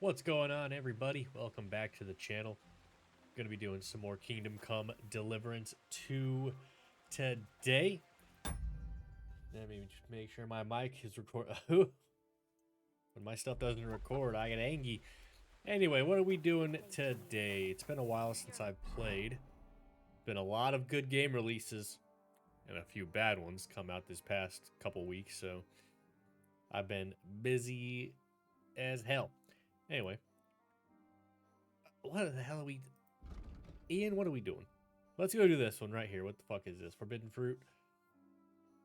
What's going on, everybody? Welcome back to the channel. Gonna be doing some more Kingdom Come Deliverance 2 today. Let me just make sure my mic is recording. When my stuff doesn't record, I get angry. Anyway, what are we doing today? It's been a while since I've played. Been a lot of good game releases and a few bad ones come out this past couple weeks, so I've been busy as hell. Anyway, what the hell are we... Ian, what are we doing? Let's go do this one right here. What the fuck is this? Forbidden fruit.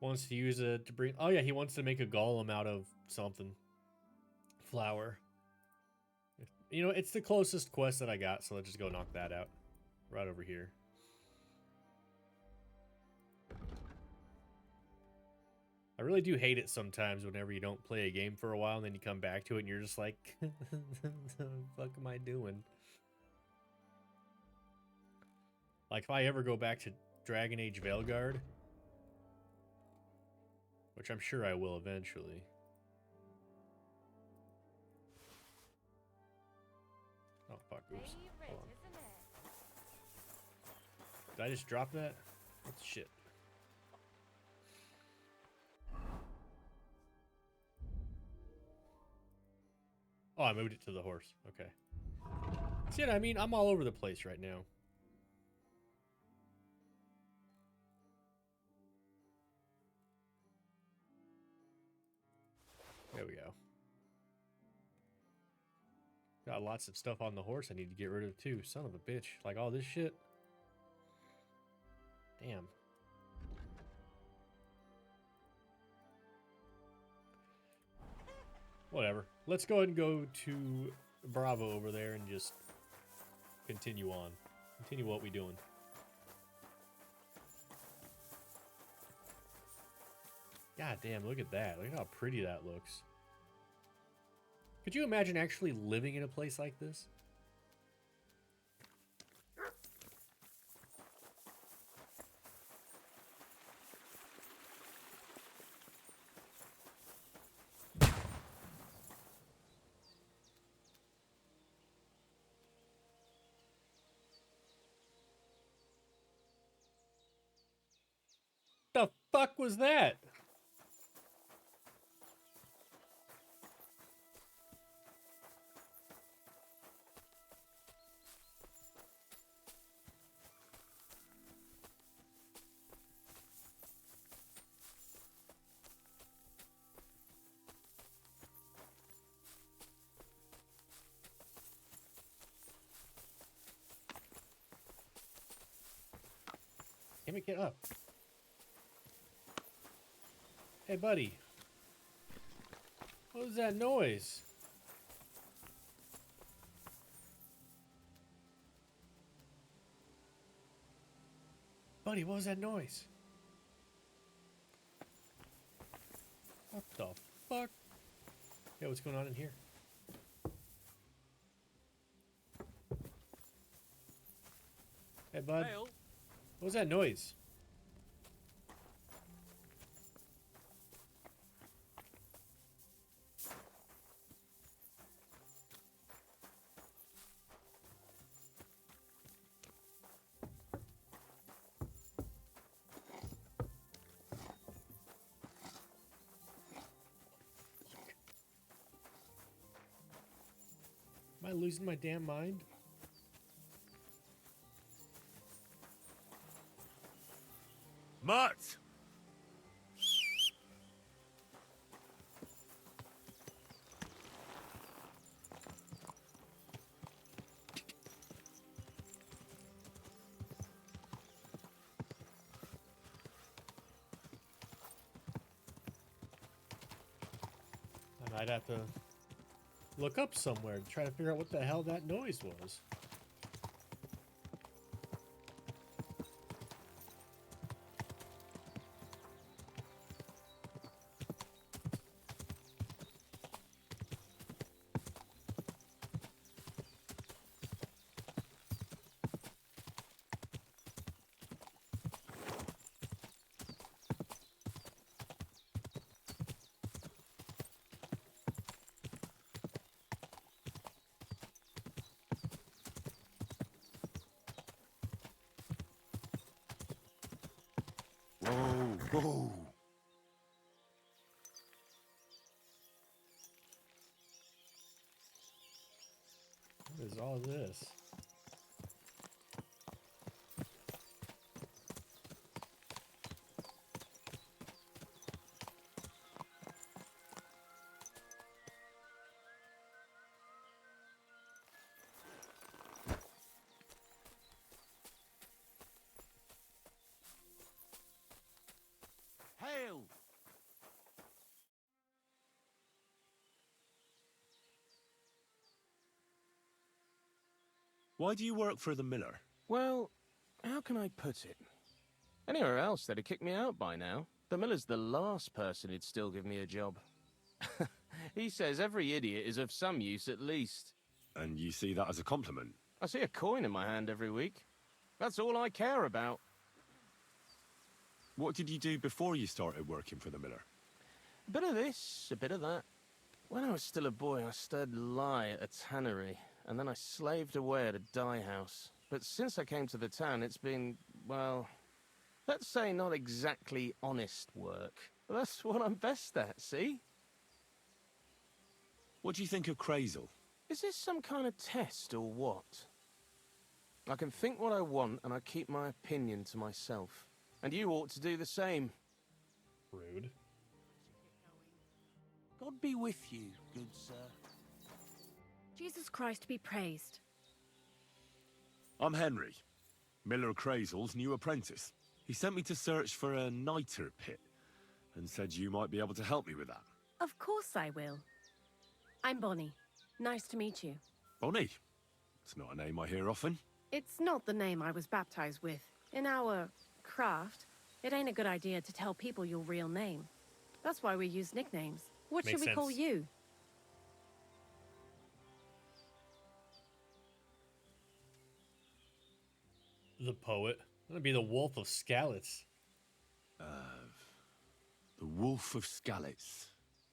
Wants to use it to bring... Oh, yeah, he wants to make a golem out of something. Flour. You know, it's the closest quest that I got, so let's just go knock that out. Right over here. I really do hate it sometimes whenever you don't play a game for a while and then you come back to it and you're just like, what the fuck am I doing? Like, if I ever go back to Dragon Age Veilguard, which I'm sure I will eventually. Oh, fuck, oops. Hold on. Did I just drop that? What shit? Oh, I moved it to the horse. Okay. See what I mean? I'm all over the place right now. There we go. Got lots of stuff on the horse I need to get rid of too. Son of a bitch. Like all this shit. Damn. Whatever. Let's go ahead and go to Bravo over there and just continue on. Continue what we doing. God damn, look at that. Look at how pretty that looks. Could you imagine actually living in a place like this? The fuck was that? Damn it, get up. Hey, buddy. What was that noise? Buddy, what was that noise? What the fuck? Yeah, what's going on in here? Hey, bud. Hail. What was that noise? Am I losing my damn mind? Mutt! I might have to look up somewhere to try to figure out what the hell that noise was. Whoa. What is all this? Hail! Why do you work for the miller? Well, how can I put it? Anywhere else, they'd have kicked me out by now. The miller's the last person who'd still give me a job. He says every idiot is of some use at least. And you see that as a compliment? I see a coin in my hand every week. That's all I care about. What did you do before you started working for the miller? A bit of this, a bit of that. When I was still a boy, I stirred lye at a tannery, and then I slaved away at a dye house. But since I came to the town, it's been, well, let's say not exactly honest work. But that's what I'm best at, see? What do you think of Crazel? Is this some kind of test or what? I can think what I want, and I keep my opinion to myself. And you ought to do the same. Rude. God be with you, good sir. Jesus Christ be praised. I'm Henry, Miller Crazel's new apprentice. He sent me to search for a niter pit, and said you might be able to help me with that. Of course I will. I'm Bonnie. Nice to meet you. Bonnie? It's not a name I hear often. It's not the name I was baptized with. In our craft, it ain't a good idea to tell people your real name. That's why we use nicknames. What Makes should we call sense. you? The poet. I'm gonna be the Wolf of Skalitz. The Wolf of Skalitz.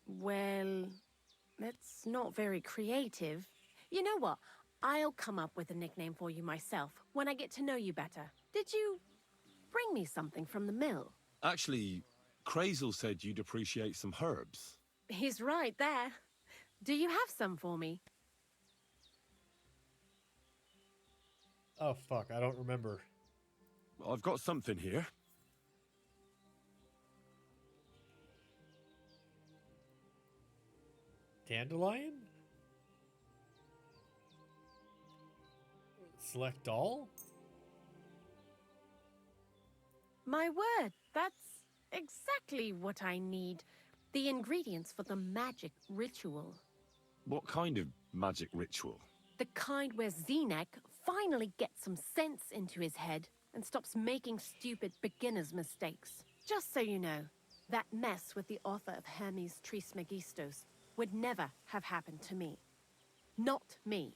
Well, that's not very creative. You know what? I'll come up with a nickname for you myself when I get to know you better. Did you bring me something from the mill? Actually, Crazel said you'd appreciate some herbs. He's right there. Do you have some for me? Oh fuck, I don't remember. I've got something here. Dandelion? Select all? My word, that's exactly what I need. The ingredients for the magic ritual. What kind of magic ritual? The kind where Zenek finally gets some sense into his head and stops making stupid beginner's mistakes. Just so you know, that mess with the author of Hermes Trismegistos would never have happened to me. Not me.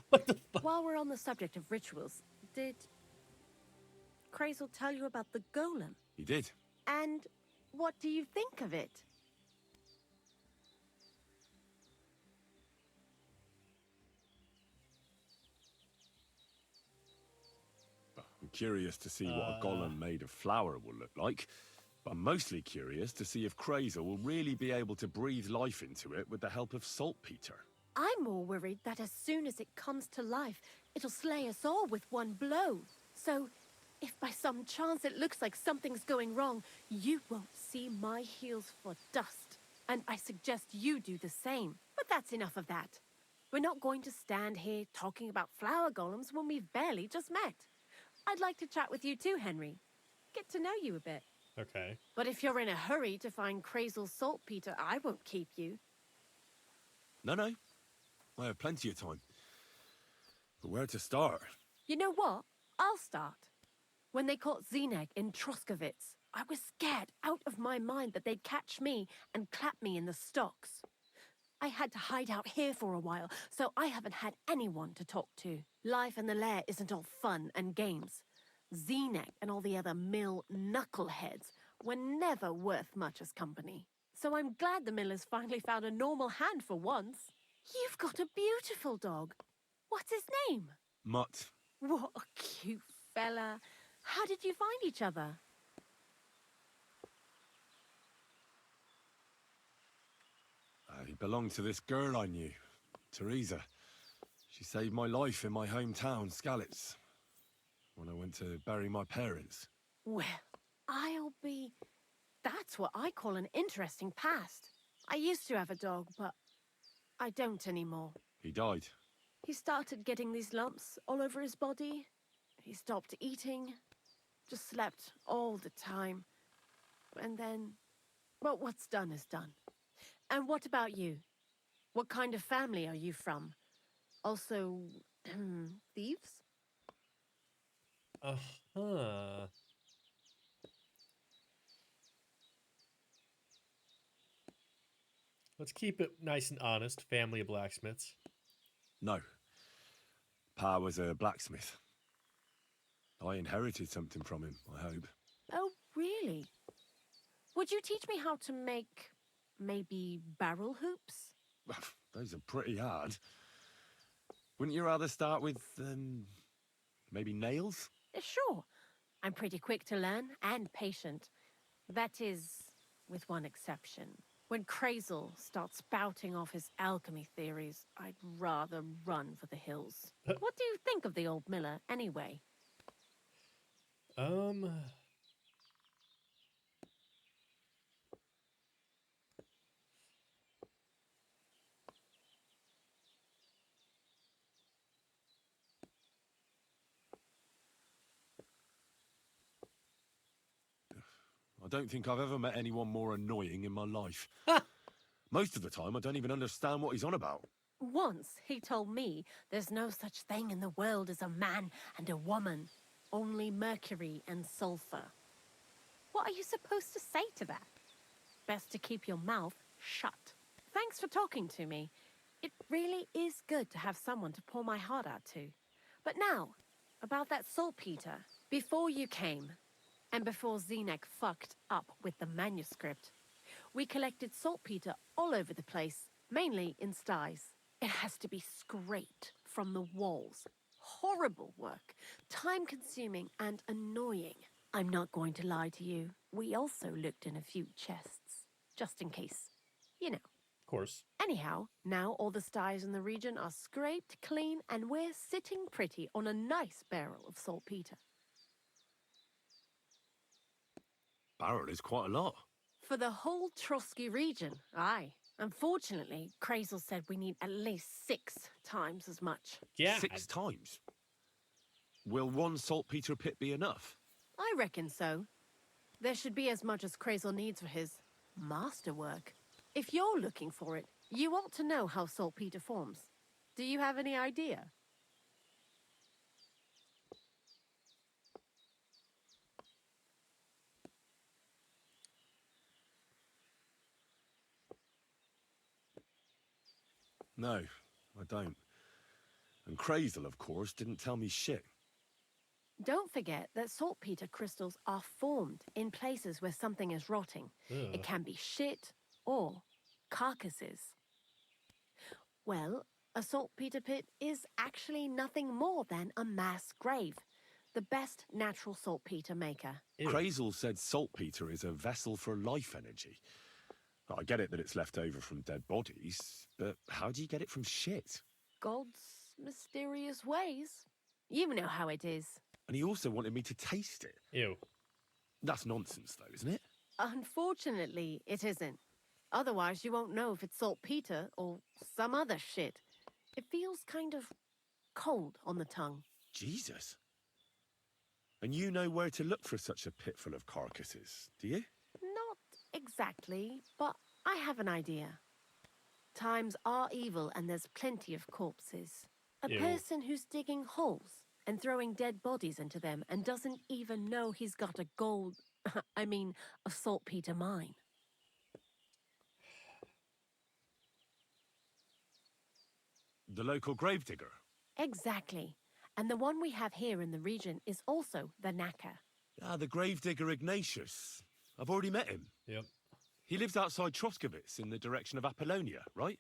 What the fuck? While we're on the subject of rituals, did Crazel tell you about the golem? He did. And what do you think of it? I'm curious to see what a golem made of flour will look like. But I'm mostly curious to see if Crazel will really be able to breathe life into it with the help of saltpeter. I'm more worried that as soon as it comes to life, it'll slay us all with one blow. So, if by some chance it looks like something's going wrong, you won't see my heels for dust. And I suggest you do the same. But that's enough of that. We're not going to stand here talking about flower golems when we've barely just met. I'd like to chat with you too, Henry. Get to know you a bit. Okay. But if you're in a hurry to find Crazel's saltpeter, I won't keep you. No. I have plenty of time. But where to start? You know what? I'll start. When they caught Zenek in Troskovitz, I was scared out of my mind that they'd catch me and clap me in the stocks. I had to hide out here for a while, so I haven't had anyone to talk to. Life in the lair isn't all fun and games. Zenek and all the other mill knuckleheads were never worth much as company. So I'm glad the miller's finally found a normal hand for once. You've got a beautiful dog. What's his name? Mutt. What a cute fella. How did you find each other? He belonged to this girl I knew, Teresa. She saved my life in my hometown, Skalitz, when I went to bury my parents. Well, I'll be... That's what I call an interesting past. I used to have a dog, but I don't anymore. He died. He started getting these lumps all over his body. He stopped eating, just slept all the time. And then, well, what's done is done. And what about you? What kind of family are you from? Also, thieves? Uh-huh. Let's keep it nice and honest. Family of blacksmiths. No. Pa was a blacksmith. I inherited something from him, I hope. Oh, really? Would you teach me how to make, maybe, barrel hoops? Those are pretty hard. Wouldn't you rather start with, maybe nails? Sure. I'm pretty quick to learn and patient. That is, with one exception. When Krazel starts spouting off his alchemy theories, I'd rather run for the hills. What do you think of the old miller, anyway? I don't think I've ever met anyone more annoying in my life. Most of the time, I don't even understand what he's on about. Once he told me there's no such thing in the world as a man and a woman. Only mercury and sulfur. What are you supposed to say to that? Best to keep your mouth shut. Thanks for talking to me. It really is good to have someone to pour my heart out to. But now, about that saltpeter. Before you came, and before Zenek fucked up with the manuscript, we collected saltpeter all over the place, mainly in sties. It has to be scraped from the walls. Horrible work, time-consuming and annoying. I'm not going to lie to you. We also looked in a few chests, just in case. You know. Of course. Anyhow, now all the sties in the region are scraped clean and we're sitting pretty on a nice barrel of saltpeter. Barrel is quite a lot. For the whole Trotsky region, aye. Unfortunately, Krazel said we need at least 6 times as much. Yeah. 6 times? Will one saltpeter pit be enough? I reckon so. There should be as much as Krazel needs for his masterwork. If you're looking for it, you ought to know how saltpeter forms. Do you have any idea? No, I don't. And Krazel, of course, didn't tell me shit. Don't forget that saltpeter crystals are formed in places where something is rotting. Ugh. It can be shit or carcasses. Well, a saltpeter pit is actually nothing more than a mass grave. The best natural saltpeter maker. Ew. Krazel said saltpeter is a vessel for life energy. I get it that it's left over from dead bodies, but how do you get it from shit? God's mysterious ways. You know how it is. And he also wanted me to taste it. Ew. That's nonsense, though, isn't it? Unfortunately, it isn't. Otherwise, you won't know if it's saltpeter or some other shit. It feels kind of cold on the tongue. Jesus. And you know where to look for such a pit full of carcasses, do you? Not exactly, but I have an idea. Times are evil and there's plenty of corpses. A Ew. person who's digging holes and throwing dead bodies into them and doesn't even know he's got a a saltpeter mine. The local gravedigger. Exactly. And the one we have here in the region is also the knacker. Ah, the gravedigger Ignatius. I've already met him. Yep. He lives outside Troskowitz in the direction of Apollonia, right?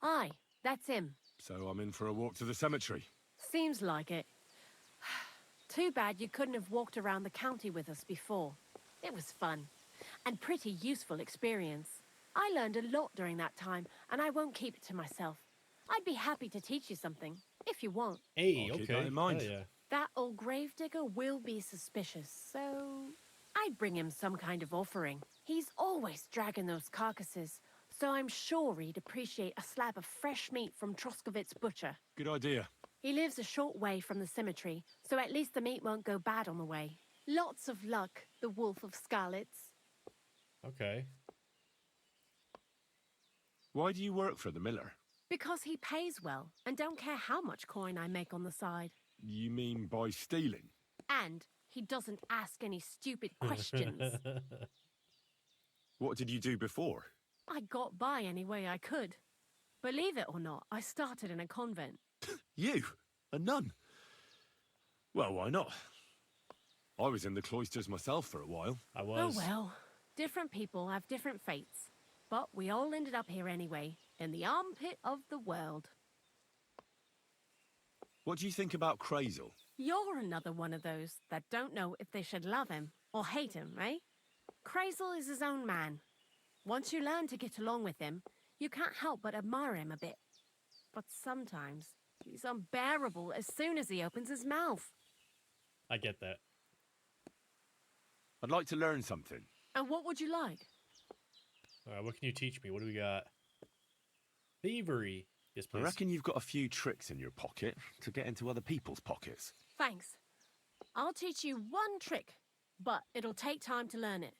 Aye, that's him. So I'm in for a walk to the cemetery. Seems like it. Too bad you couldn't have walked around the county with us before. It was fun. And pretty useful experience. I learned a lot during that time, and I won't keep it to myself. I'd be happy to teach you something, if you want. Hey, I'll okay. keep that in mind. Hell yeah. That old gravedigger will be suspicious, so I'd bring him some kind of offering. He's always dragging those carcasses, so I'm sure he'd appreciate a slab of fresh meat from Troskovit's butcher. Good idea. He lives a short way from the cemetery, so at least the meat won't go bad on the way. Lots of luck, the Wolf of Scarlets. Okay. Why do you work for the miller? Because he pays well, and don't care how much coin I make on the side. You mean by stealing? And he doesn't ask any stupid questions. What did you do before? I got by any way I could. Believe it or not, I started in a convent. You? A nun? Well, why not? I was in the cloisters myself for a while. I was. Oh well, different people have different fates. But we all ended up here anyway, in the armpit of the world. What do you think about Crazel? You're another one of those that don't know if they should love him or hate him, eh? Crazel is his own man. Once you learn to get along with him, you can't help but admire him a bit. But sometimes, he's unbearable as soon as he opens his mouth. I get that. I'd like to learn something. And what would you like? All right, what can you teach me? What do we got? Thievery. Yes, I please. reckon you've got a few tricks in your pocket to get into other people's pockets. Thanks. I'll teach you one trick, but it'll take time to learn it.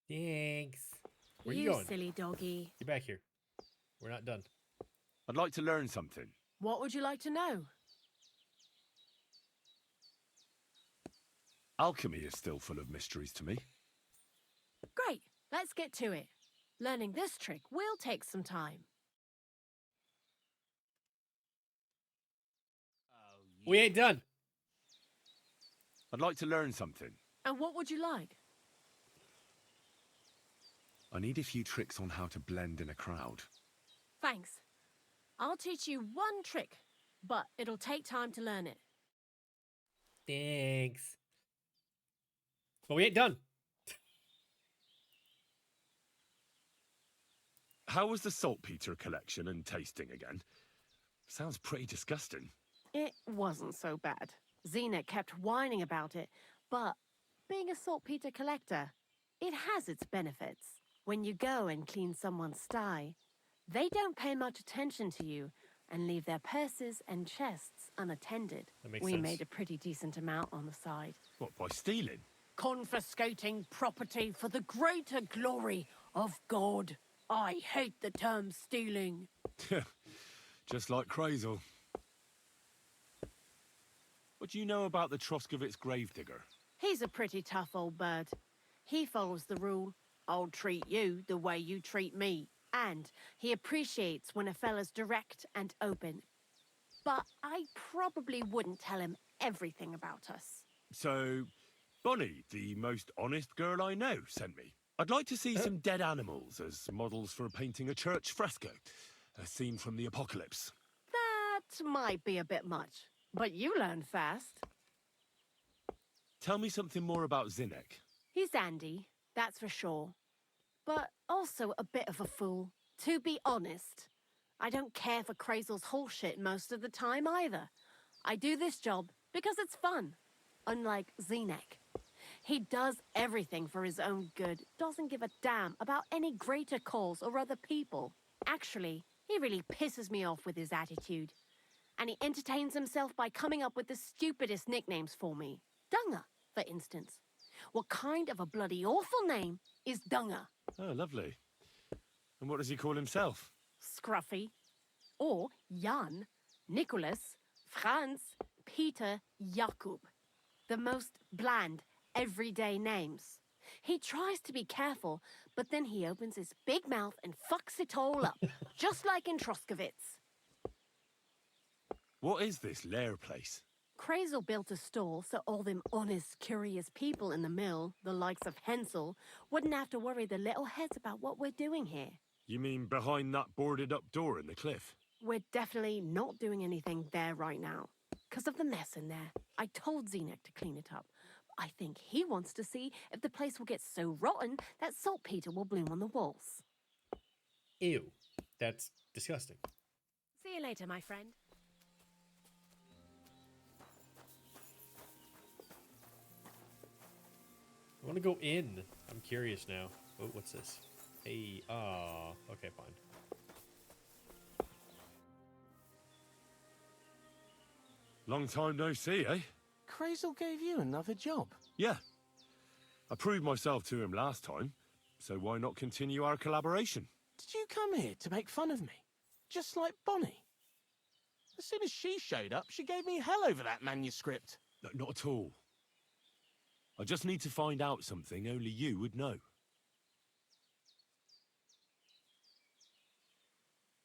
Thanks. Where you going? silly doggy. Get back here. We're not done. I'd like to learn something. What would you like to know? Alchemy is still full of mysteries to me. Great, let's get to it. Learning this trick will take some time. We ain't done. I'd like to learn something. And what would you like? I need a few tricks on how to blend in a crowd. Thanks. I'll teach you one trick, but it'll take time to learn it. Thanks. But we ain't done. How was the saltpeter collection and tasting again? Sounds pretty disgusting. It wasn't so bad. Xena kept whining about it, but being a saltpeter collector, it has its benefits. When you go and clean someone's sty, they don't pay much attention to you and leave their purses and chests unattended. That makes We sense. made a pretty decent amount on the side. What, by stealing? Confiscating property for the greater glory of God. I hate the term stealing. Just like Crazel. What do you know about the Troskovitz gravedigger? He's a pretty tough old bird. He follows the rule, I'll treat you the way you treat me. And he appreciates when a fella's direct and open. But I probably wouldn't tell him everything about us. So, Bonnie, the most honest girl I know, sent me. I'd like to see some dead animals as models for painting a church fresco. A scene from the apocalypse. That might be a bit much, but you learn fast. Tell me something more about Zinnek. He's Andy, that's for sure. But also a bit of a fool. To be honest, I don't care for Crazel's horseshit most of the time either. I do this job because it's fun, unlike Zinnek. He does everything for his own good, doesn't give a damn about any greater cause or other people. Actually, he really pisses me off with his attitude. And he entertains himself by coming up with the stupidest nicknames for me. Dunger, for instance. What kind of a bloody awful name is Dunger? Oh, lovely. And what does he call himself? Scruffy. Or Jan, Nicholas, Franz, Peter, Jakub. The most bland, everyday names. He tries to be careful, but then he opens his big mouth and fucks it all up, just like in Troskovitz. What is this lair place? Crazel built a stall so all them honest, curious people in the mill, the likes of Hensel, wouldn't have to worry their little heads about what we're doing here. You mean behind that boarded up door in the cliff? We're definitely not doing anything there right now, because of the mess in there. I told Zinnek to clean it up. I think he wants to see if the place will get so rotten that saltpeter will bloom on the walls. Ew. That's disgusting. See you later, my friend. I want to go in. I'm curious now. Oh, what's this? Hey, okay, fine. Long time no see, eh? Crazel gave you another job. Yeah. I proved myself to him last time, so why not continue our collaboration? Did you come here to make fun of me? Just like Bonnie? As soon as she showed up, she gave me hell over that manuscript. No, not at all. I just need to find out something only you would know.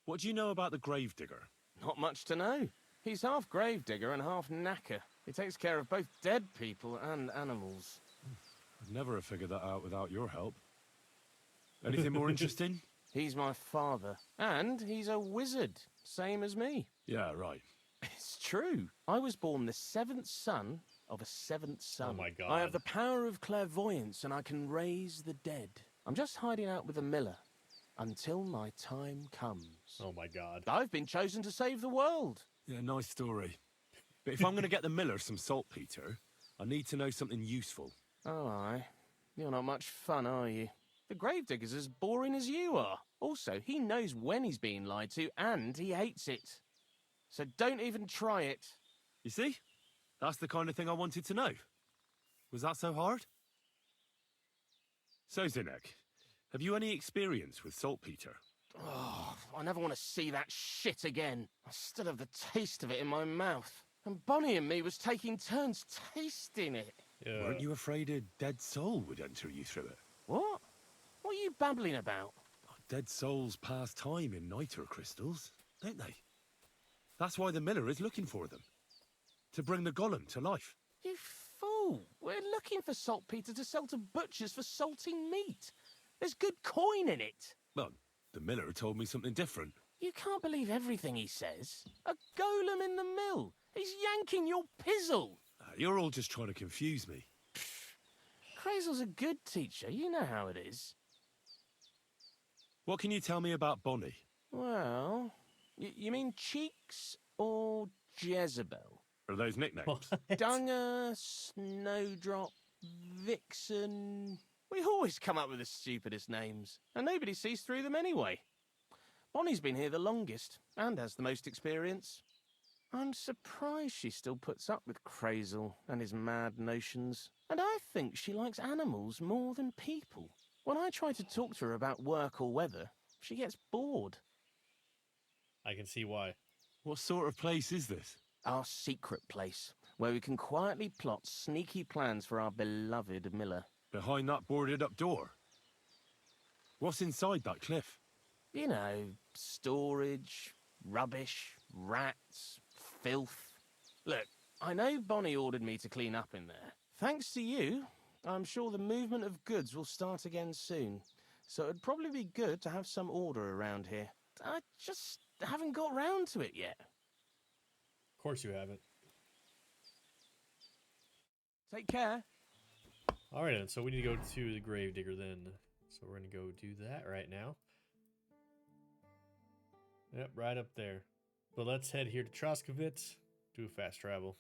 What do you know about the gravedigger? Not much to know. He's half gravedigger and half knacker. He takes care of both dead people and animals. I'd never have figured that out without your help. Anything more interesting? He's my father. And he's a wizard, same as me. Yeah, right. It's true. I was born the seventh son of a seventh son. Oh my God. I have the power of clairvoyance and I can raise the dead. I'm just hiding out with a miller until my time comes. Oh my God. I've been chosen to save the world. Yeah, nice story. But if I'm going to get the miller some saltpeter, I need to know something useful. Oh, aye. You're not much fun, are you? The gravedigger's as boring as you are. Also, he knows when he's being lied to, and he hates it. So don't even try it. You see? That's the kind of thing I wanted to know. Was that so hard? So, Zinek, have you any experience with saltpeter? Oh, I never want to see that shit again. I still have the taste of it in my mouth. And Bonnie and me was taking turns tasting it. Yeah. Weren't you afraid a dead soul would enter you through it? What? What are you babbling about? Dead souls pass time in niter crystals, don't they? That's why the miller is looking for them. To bring the golem to life. You fool! We're looking for saltpeter to sell to butchers for salting meat. There's good coin in it. Well, the miller told me something different. You can't believe everything he says. A golem in the mill. He's yanking your pizzle. You're all just trying to confuse me. Crazel's a good teacher. You know how it is. What can you tell me about Bonnie? Well, you mean Cheeks or Jezebel? Are those nicknames? Dunger, Snowdrop, Vixen... We always come up with the stupidest names, and nobody sees through them anyway. Bonnie's been here the longest, and has the most experience. I'm surprised she still puts up with Crazel and his mad notions. And I think she likes animals more than people. When I try to talk to her about work or weather, she gets bored. I can see why. What sort of place is this? Our secret place, where we can quietly plot sneaky plans for our beloved Miller. Behind that boarded-up door? What's inside that cliff? You know, storage, rubbish, rats, filth. Look, I know Bonnie ordered me to clean up in there. Thanks to you, I'm sure the movement of goods will start again soon. So it'd probably be good to have some order around here. I just haven't got round to it yet. Of course you haven't. Take care. All right, then. So we need to go to the gravedigger then. So we're going to go do that right now. Yep, right up there. But let's head here to Troskovitz. Do fast travel.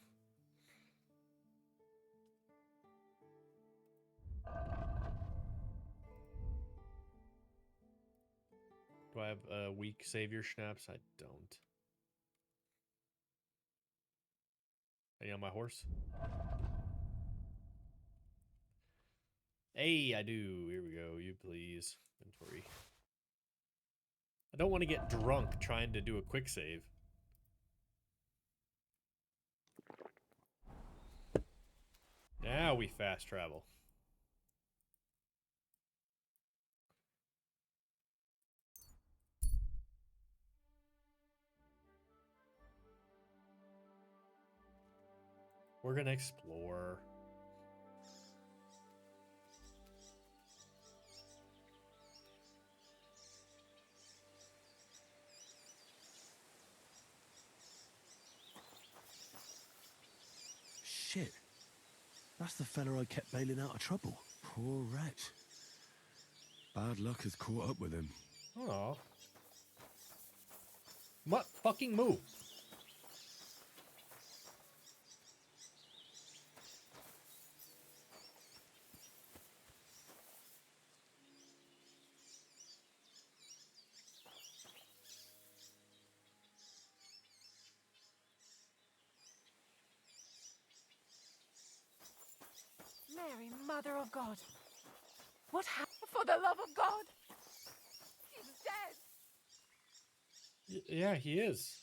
Do I have a weak savior schnapps? I don't. Any on my horse? Hey, I do. Here we go. You please. Inventory. I don't want to get drunk trying to do a quick save. Now we fast travel. We're gonna explore. Shit. That's the fella I kept bailing out of trouble. Poor wretch. Bad luck has caught up with him. Oh. What fucking move? Mary, Mother of God. What happened? For the love of God. He's dead. Yeah, he is.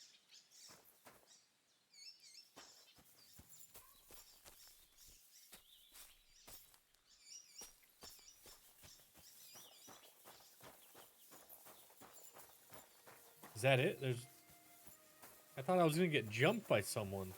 Is that it? I thought I was gonna get jumped by someone.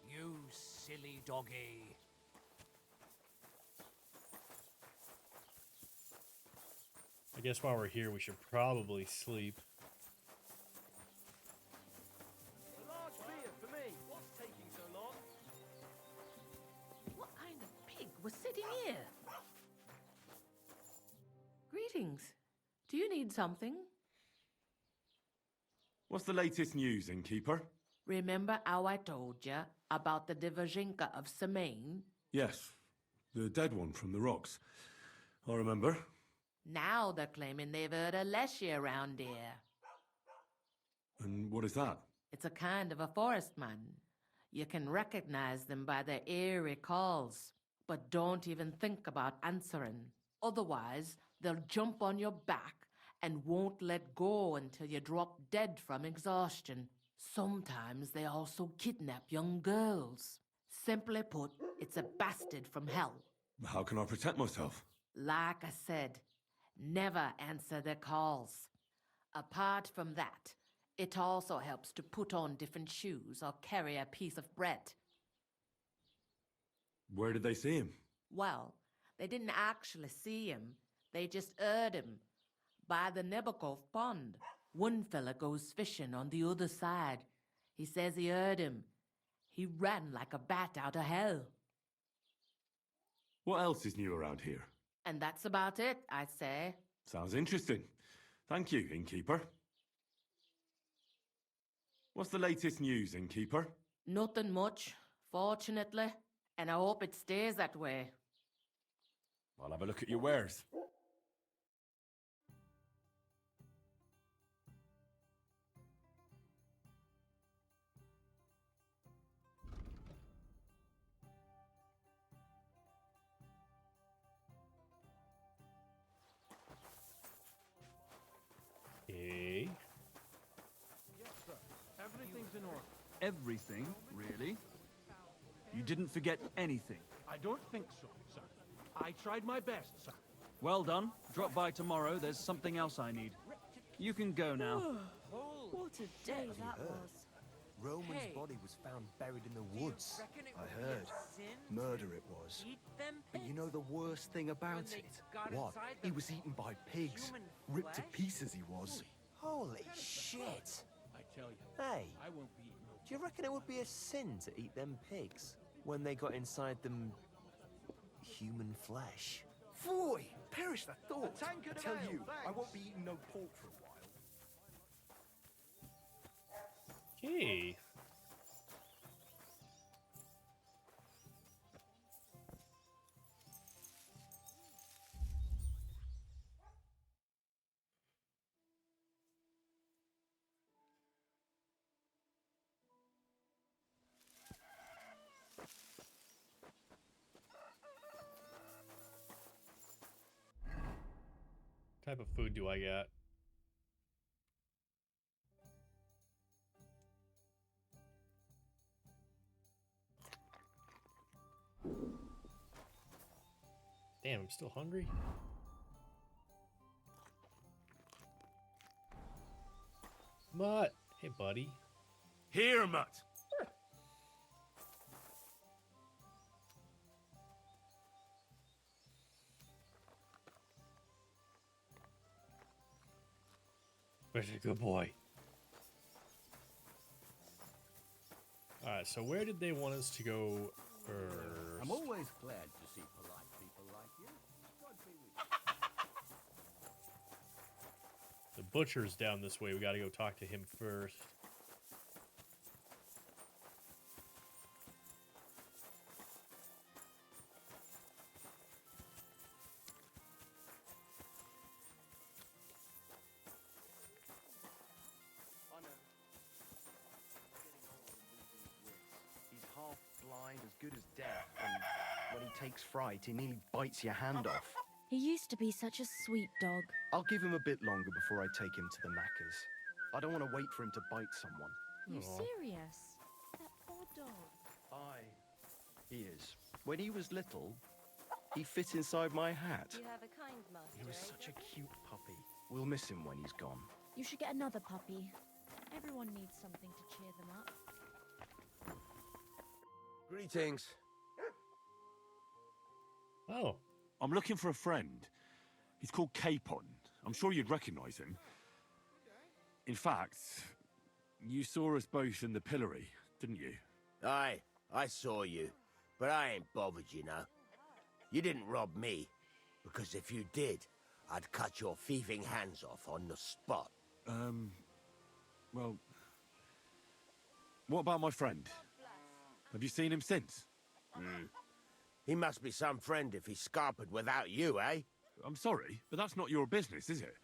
You silly doggy. I guess while we're here, we should probably sleep. A large beer for me. What's taking so long? What kind of pig was sitting here? Greetings. Do you need something? What's the latest news, innkeeper? Remember how I told you about the Divazhinka of Semaine? Yes, the dead one from the rocks. I remember. Now they're claiming they've heard a leshy around here. And what is that? It's a kind of a forest man. You can recognize them by their eerie calls, but don't even think about answering. Otherwise, they'll jump on your back and won't let go until you drop dead from exhaustion. Sometimes they also kidnap young girls. Simply put, it's a bastard from hell. How can I protect myself? Like I said, never answer their calls. Apart from that, it also helps to put on different shoes or carry a piece of bread. Where did they see him? Well, they didn't actually see him. They just heard him. By the Nebakov pond. One fella goes fishing on the other side. He says he heard him. He ran like a bat out of hell. What else is new around here? And that's about it, I'd say. Sounds interesting. Thank you, innkeeper. What's the latest news, innkeeper? Nothing much, fortunately. And I hope it stays that way. I'll have a look at your wares. Okay. Yes, sir. Everything's in order. Everything, really? You didn't forget anything. I don't think so, sir. I tried my best, sir. Well done. Drop by tomorrow. There's something else I need. You can go now. What a day that was. Roman's body was found buried in the woods. I heard. Murder it was. But you know the worst thing about it? What? He was eaten by pigs. Ripped to pieces he was. Holy shit! I tell you, Hey, I won't be eating no. do you reckon it would be a sin to eat them pigs when they got inside them human flesh? Foy! Perish the thought! A tankard I of tell ale, you, I thanks. won't be eating no pork for a while. Okay. Type of food do I got? Damn, I'm still hungry. Mutt! Hey, buddy. Here, Mutt! Such a good boy. Alright, so where did they want us to go first? I'm always glad to see polite people like you. God be with you. The butcher's down this way. We gotta go talk to him first. He's half blind, as good as deaf, and when he takes fright, he nearly bites your hand off. He used to be such a sweet dog. I'll give him a bit longer before I take him to the knackers. I don't want to wait for him to bite someone. You Aw. serious? That poor dog. He is. When he was little, he fit inside my hat. You have a kind master. He was such a cute puppy. We'll miss him when he's gone. You should get another puppy. Everyone needs something to cheer them up. Greetings. Oh. I'm looking for a friend. He's called Capon. I'm sure you'd recognize him. In fact, you saw us both in the pillory, didn't you? Aye, I saw you, but I ain't bothered, you know. You didn't rob me, because if you did, I'd cut your thieving hands off on the spot. Well, what about my friend? Have you seen him since? He must be some friend if he's scarpered without you, eh? I'm sorry, but that's not your business, is it?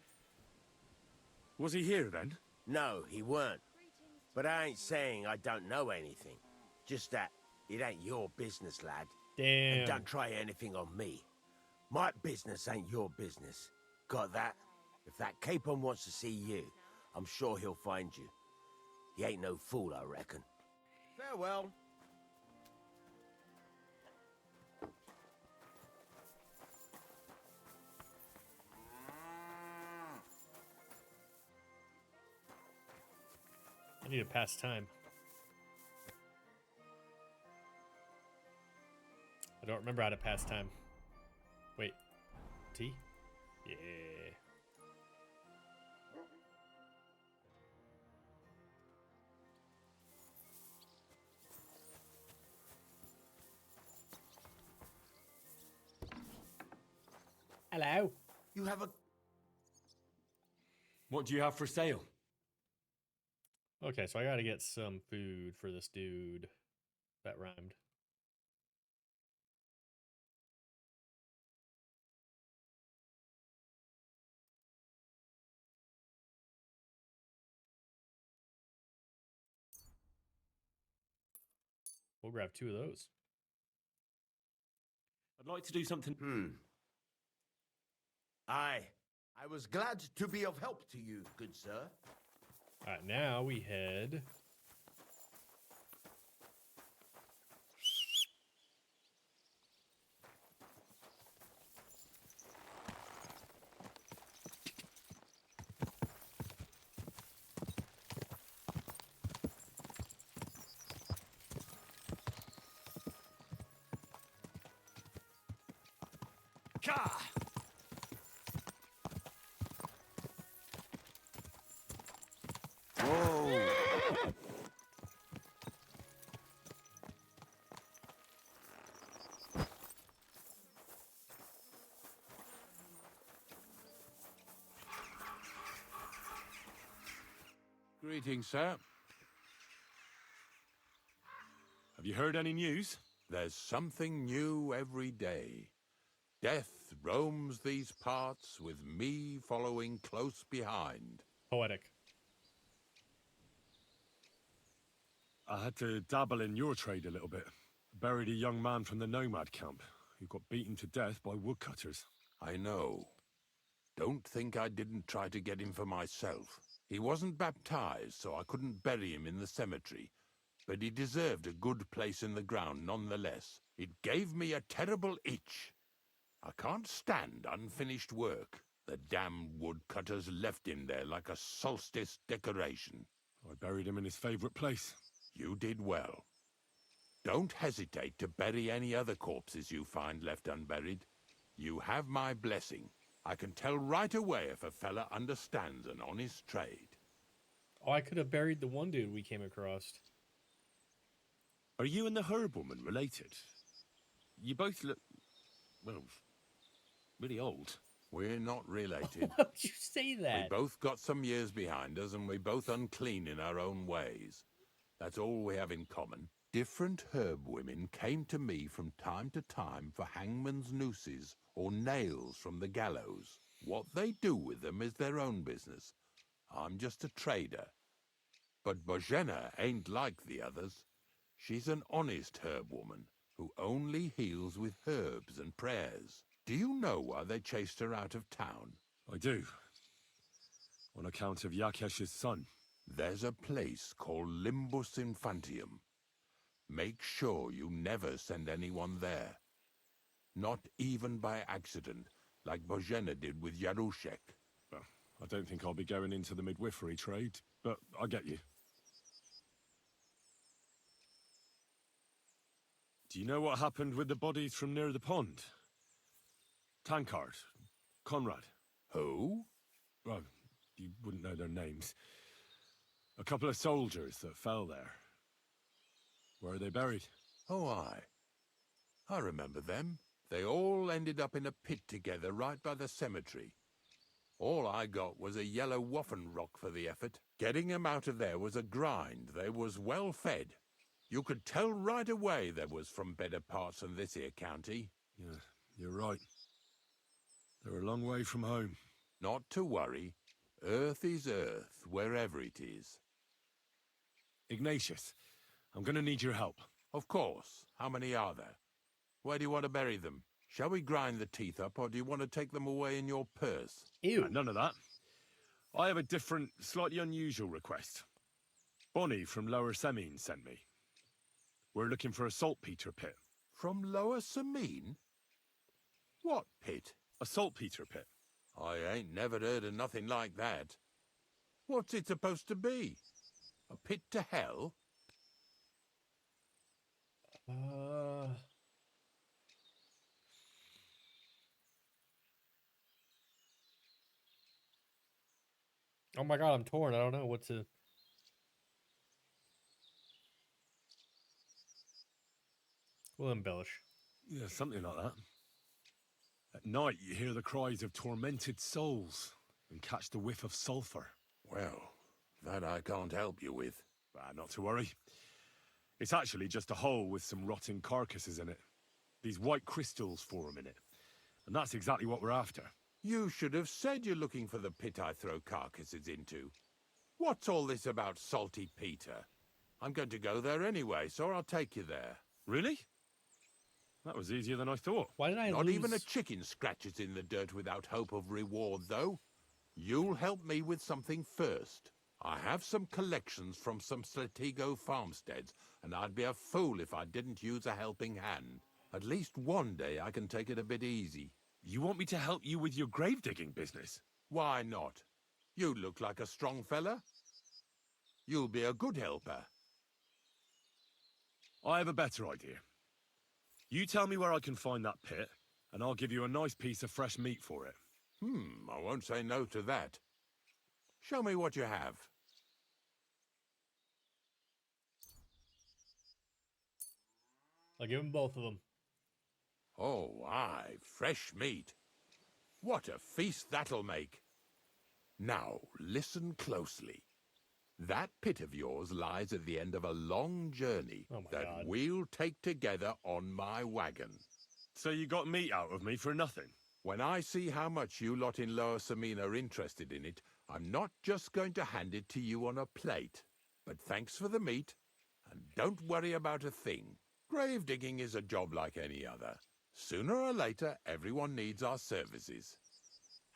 Was he here then? No, he weren't. But I ain't saying I don't know anything. Just that it ain't your business, lad. Damn. And don't try anything on me. My business ain't your business. Got that? If that Capon wants to see you, I'm sure he'll find you. He ain't no fool, I reckon. Farewell. I need to pass time. I don't remember how to pass time. Wait. T? Yeah. Hello. You have a... What do you have for sale? Okay, so I gotta get some food for this dude. That rhymed. We'll grab 2 of those. I'd like to do something... Aye. I was glad to be of help to you, good sir. Alright, now we head... Greetings, sir. Have you heard any news? There's something new every day. Death roams these parts, with me following close behind. Poetic. I had to dabble in your trade a little bit. Buried a young man from the nomad camp who got beaten to death by woodcutters. I know. Don't think I didn't try to get him for myself. He wasn't baptized, so I couldn't bury him in the cemetery. But he deserved a good place in the ground nonetheless. It gave me a terrible itch. I can't stand unfinished work. The damn woodcutters left him there like a solstice decoration. I buried him in his favorite place. You did well. Don't hesitate to bury any other corpses you find left unburied. You have my blessing. I can tell right away if a fella understands an honest trade. Oh, I could have buried the one dude we came across. Are you and the herb woman related? You both look, well, really old. We're not related. Why would you say that? We both got some years behind us, and we're both unclean in our own ways. That's all we have in common. Different herb women came to me from time to time for hangman's nooses or nails from the gallows. What they do with them is their own business. I'm just a trader. But Bozhena ain't like the others. She's an honest herb woman who only heals with herbs and prayers. Do you know why they chased her out of town? I do. On account of Yakesh's son. There's a place called Limbus Infantium. Make sure you never send anyone there. Not even by accident, like Bozhena did with Yarushek. Well, I don't think I'll be going into the midwifery trade, but I get you. Do you know what happened with the bodies from near the pond? Tankard, Conrad. Who? Well, you wouldn't know their names. A couple of soldiers that fell there. Where are they buried? Oh, I remember them. They all ended up in a pit together right by the cemetery. All I got was a yellow waffen rock for the effort. Getting them out of there was a grind. They was well fed. You could tell right away they was from better parts than this here county. Yeah, you're right. They're a long way from home. Not to worry. Earth is earth, wherever it is. Ignatius, I'm gonna need your help. Of course. How many are there? Where do you want to bury them? Shall we grind the teeth up, or do you want to take them away in your purse? Ew. None of that. I have a different, slightly unusual request. Bonnie from Lower Semine sent me. We're looking for a saltpeter pit. From Lower Semine? What pit? A saltpeter pit. I ain't never heard of nothing like that. What's it supposed to be? A pit to hell? Oh my god, I'm torn. I don't know what to... We'll embellish. Yeah, something like that. At night, you hear the cries of tormented souls and catch the whiff of sulphur. Well, that I can't help you with. Not to worry. It's actually just a hole with some rotting carcasses in it. These white crystals form in it. And that's exactly what we're after. You should have said you're looking for the pit I throw carcasses into. What's all this about Salty Peter? I'm going to go there anyway, so I'll take you there. Really? That was easier than I thought. Why did I Not lose... even a chicken scratches in the dirt without hope of reward, though. You'll help me with something first. I have some collections from some Slatigo farmsteads, and I'd be a fool if I didn't use a helping hand. At least one day I can take it a bit easy. You want me to help you with your grave-digging business? Why not? You look like a strong fella. You'll be a good helper. I have a better idea. You tell me where I can find that pit, and I'll give you a nice piece of fresh meat for it. I won't say no to that. Show me what you have. I'll give them both of them. Oh, aye, fresh meat. What a feast that'll make. Now, listen closely. That pit of yours lies at the end of a long journey that we'll take together on my wagon. So you got meat out of me for nothing? When I see how much you lot in Lower Semine are interested in it, I'm not just going to hand it to you on a plate. But thanks for the meat, and don't worry about a thing. Grave digging is a job like any other. Sooner or later, everyone needs our services.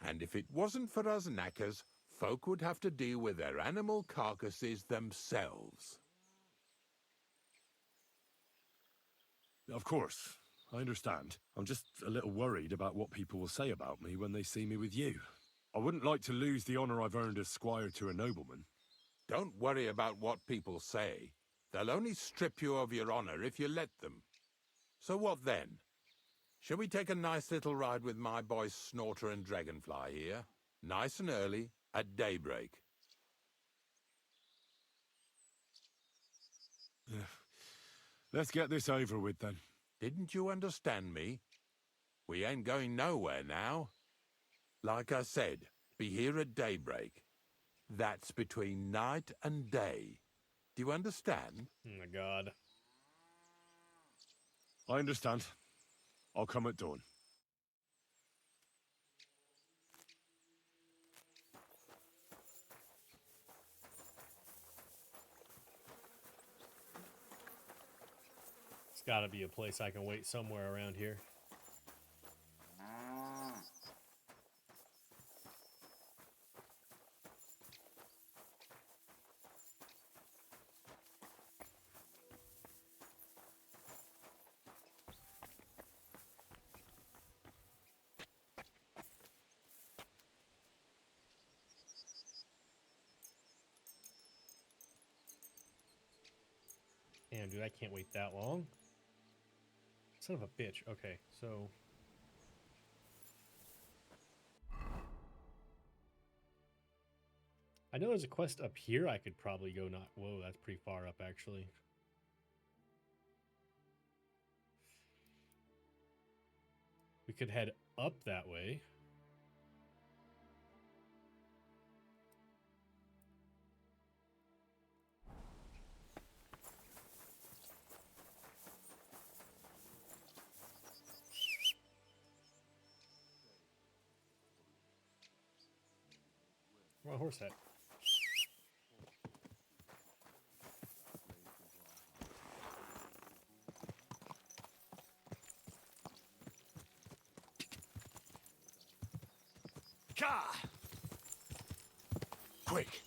And if it wasn't for us knackers, folk would have to deal with their animal carcasses themselves. Of course, I understand. I'm just a little worried about what people will say about me when they see me with you. I wouldn't like to lose the honor I've earned as squire to a nobleman. Don't worry about what people say. They'll only strip you of your honor if you let them. So what then? Shall we take a nice little ride with my boys Snorter and Dragonfly here? Nice and early, at daybreak. Let's get this over with then. Didn't you understand me? We ain't going nowhere now. Like I said, be here at daybreak. That's between night and day. Do you understand? Oh my god. I understand. I'll come at dawn. It's gotta be a place I can wait somewhere around here. Damn, dude, I can't wait that long. Son of a bitch. Okay, so... I know there's a quest up here I could probably go not... Whoa, that's pretty far up, actually. We could head up that way. Where's my horse at? Quick!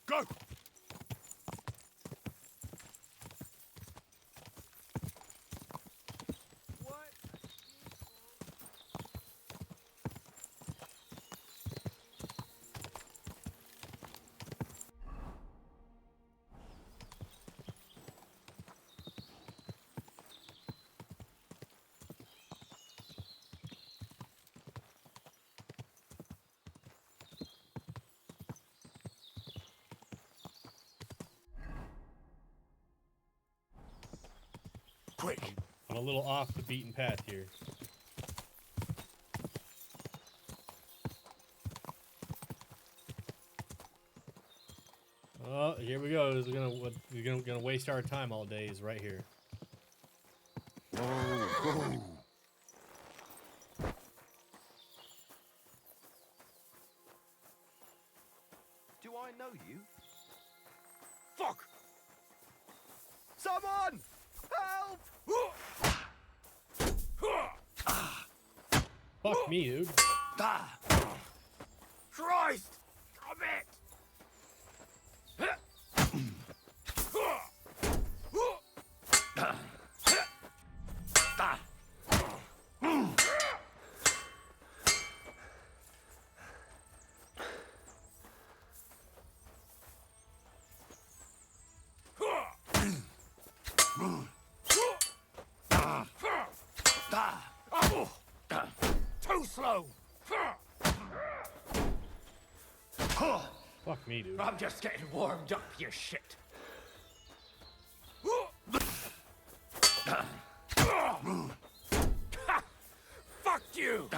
Go! Quick! I'm a little off the beaten path here. Oh, here we go. We're gonna waste our time all day is right here. Go! Do I know you? Fuck! Someone! Help! Fuck me, dude. Christ! Stop it! Too slow! Fuck me, dude. I'm just getting warmed up, you shit. Fuck you!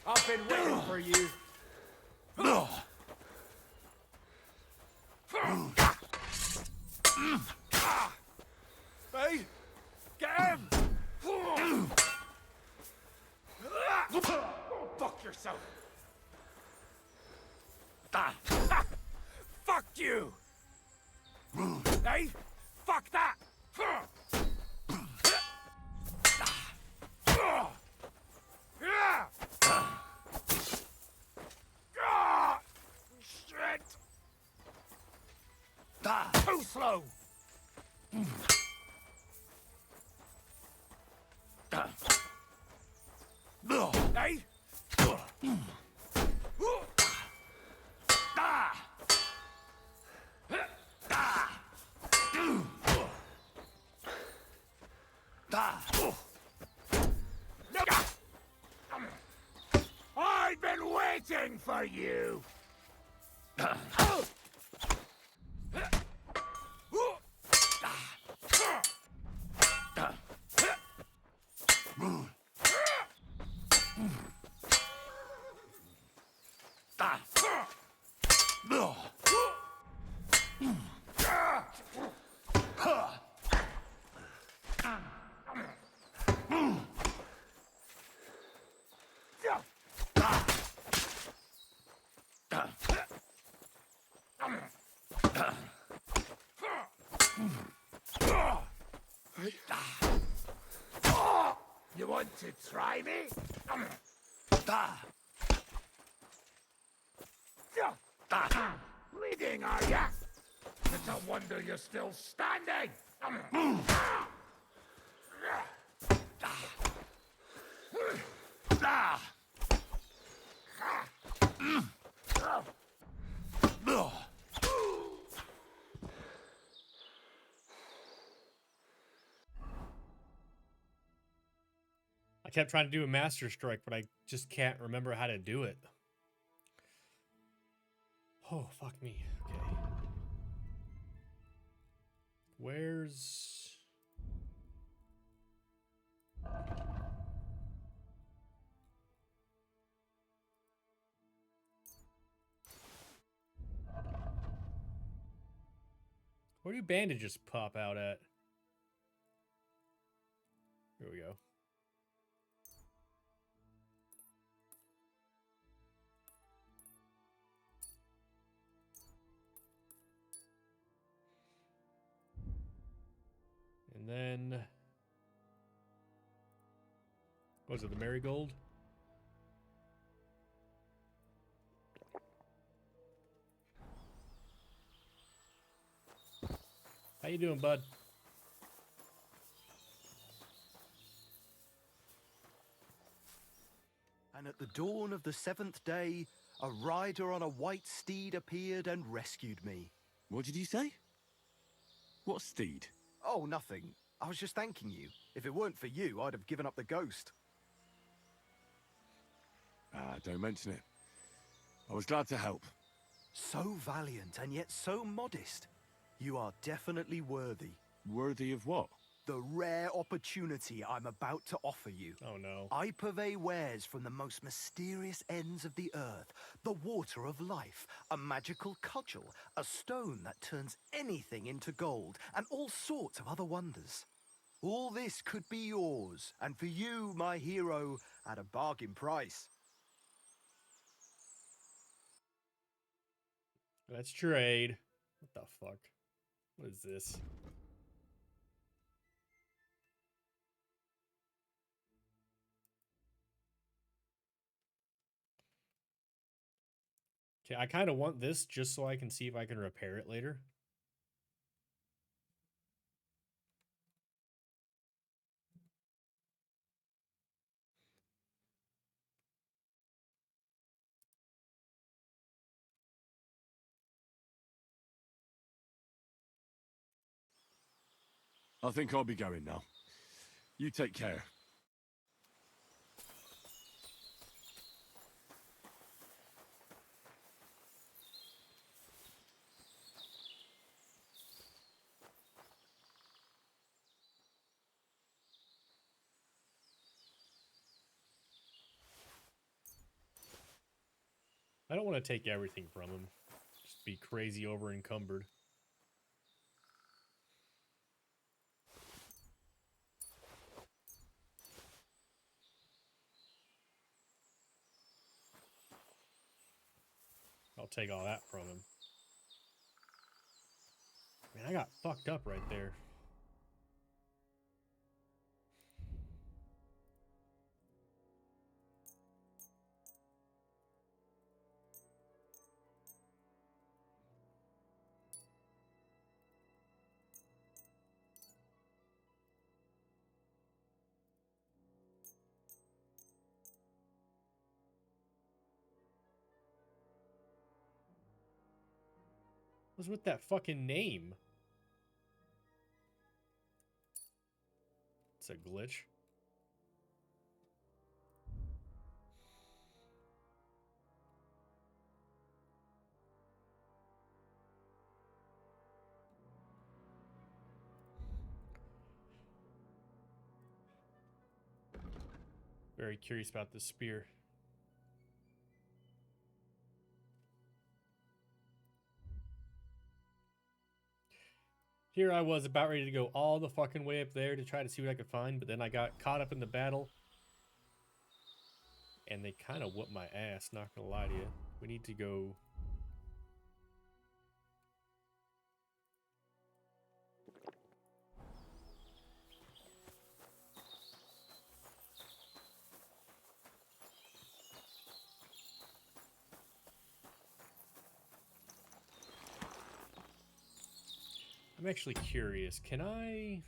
I've been waiting for you. Hey, get him! Fuck yourself! Fuck you! Hey, fuck that! Shit! Too slow! Hey! I've been waiting for you! You want to try me? Bleeding, are ya? It's a wonder you're still standing! I kept trying to do a master strike, but I just can't remember how to do it. Oh, fuck me. Okay. Where's... Where do bandages pop out at? Here we go. And then... what was it, the marigold? How you doing, bud? And at the dawn of the 7th day, a rider on a white steed appeared and rescued me. What did you say? What steed? Oh, nothing. I was just thanking you. If it weren't for you, I'd have given up the ghost. Ah, don't mention it. I was glad to help. So valiant and yet so modest. You are definitely worthy. Worthy of what? The rare opportunity I'm about to offer you. Oh no. I purvey wares from the most mysterious ends of the earth. The water of life, a magical cudgel, a stone that turns anything into gold, and all sorts of other wonders. All this could be yours, and for you, my hero, at a bargain price. Let's trade. What the fuck? What is this? Okay, I kind of want this just so I can see if I can repair it later. I think I'll be going now. You take care. I don't want to take everything from him. Just be crazy over encumbered. I'll take all that from him. Man, I got fucked up right there. What's with that fucking name? That's a glitch. Very curious about this spear. Here I was about ready to go all the fucking way up there to try to see what I could find, but then I got caught up in the battle. And they kind of whooped my ass, not gonna lie to you. We need to go... I'm actually curious. Can I...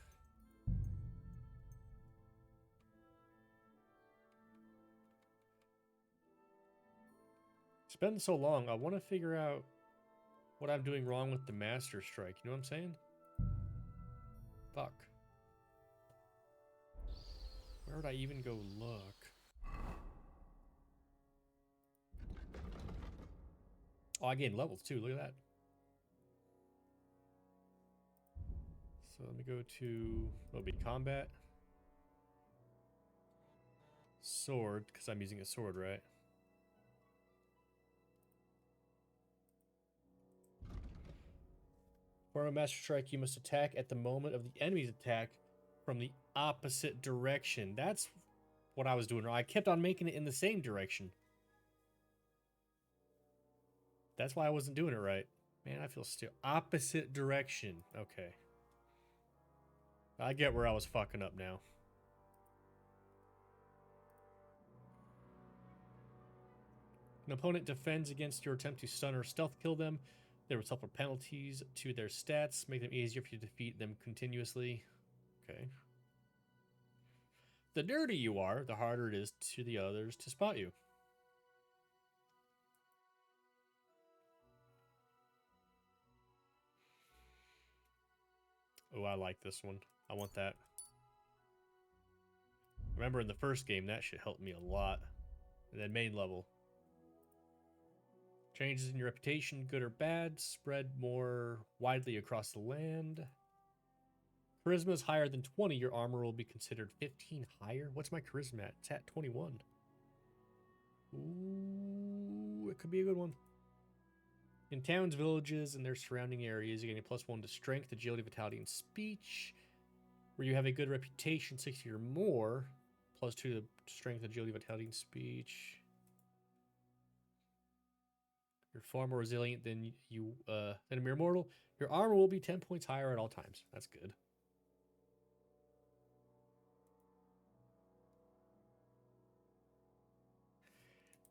It's been so long. I want to figure out what I'm doing wrong with the Master Strike. You know what I'm saying? Fuck. Where would I even go look? Oh, I gained levels too. Look at that. So let me go to, what would be combat? Sword, because I'm using a sword, right? For a Master Strike, you must attack at the moment of the enemy's attack from the opposite direction. That's what I was doing wrong. I kept on making it in the same direction. That's why I wasn't doing it right. Man, I feel still. Opposite direction. Okay. I get where I was fucking up now. An opponent defends against your attempt to stun or stealth kill them. There will suffer penalties to their stats, make them easier for you to defeat them continuously. Okay. The dirtier you are, the harder it is to the others to spot you. Oh, I like this one. I want that. Remember in the first game, that shit helped me a lot. And then main level. Changes in your reputation, good or bad, spread more widely across the land. Charisma is higher than 20. Your armor will be considered 15 higher. What's my charisma at? It's at 21. Ooh, it could be a good one. In towns, villages, and their surrounding areas, you're getting +1 to strength, agility, vitality, and speech. Where you have a good reputation, 60 or more, +2 to strength, agility, vitality, and speech. You're far more resilient than a mere mortal. Your armor will be 10 points higher at all times. That's good.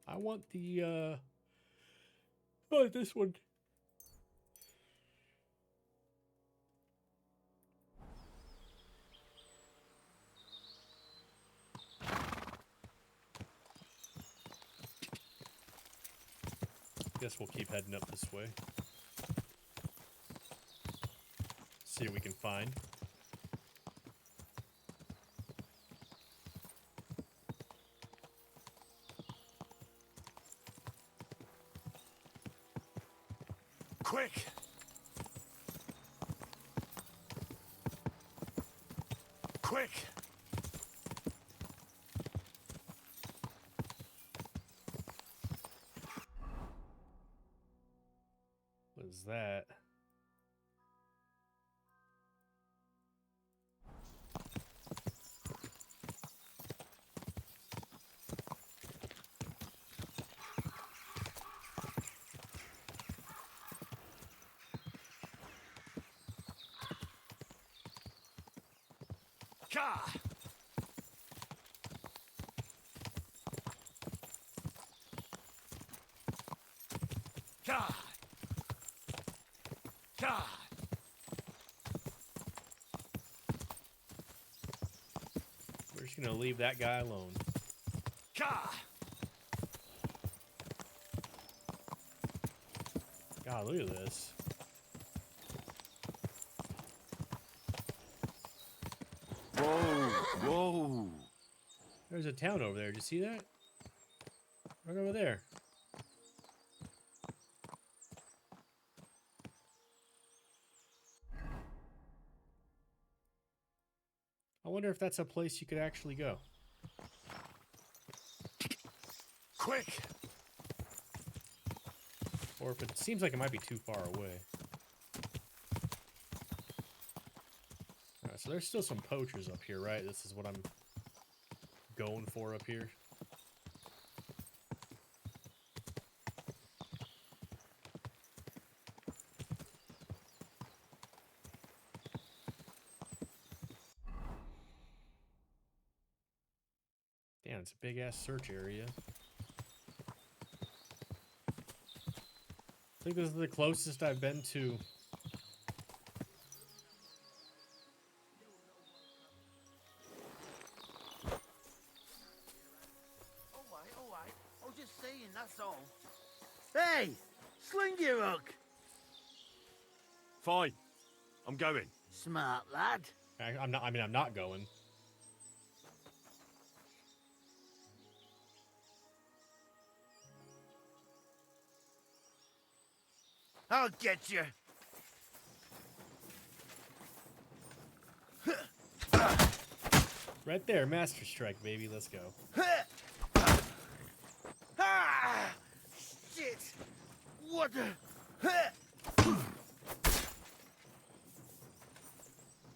I want the oh, this one. Guess we'll keep heading up this way. See what we can find. Quick! Quick! What is that? Ka! Ka! Ka! We're just gonna leave that guy alone. Ka! God, look at this. Whoa, There's a town over there. Did you see that? Right over there. I wonder if that's a place you could actually go. Quick! Or if it seems like it might be too far away. Alright, so there's still some poachers up here, right? This is what I'm going for up here. Damn, it's a big ass search area. I think this is the closest I've been to. Alright. I was just saying, that's all. Hey! Sling your hook! Fine. I'm going. Smart lad. I'm not going. I'll get you. Right there, Master Strike, baby. Let's go. Ah! Shit! What the?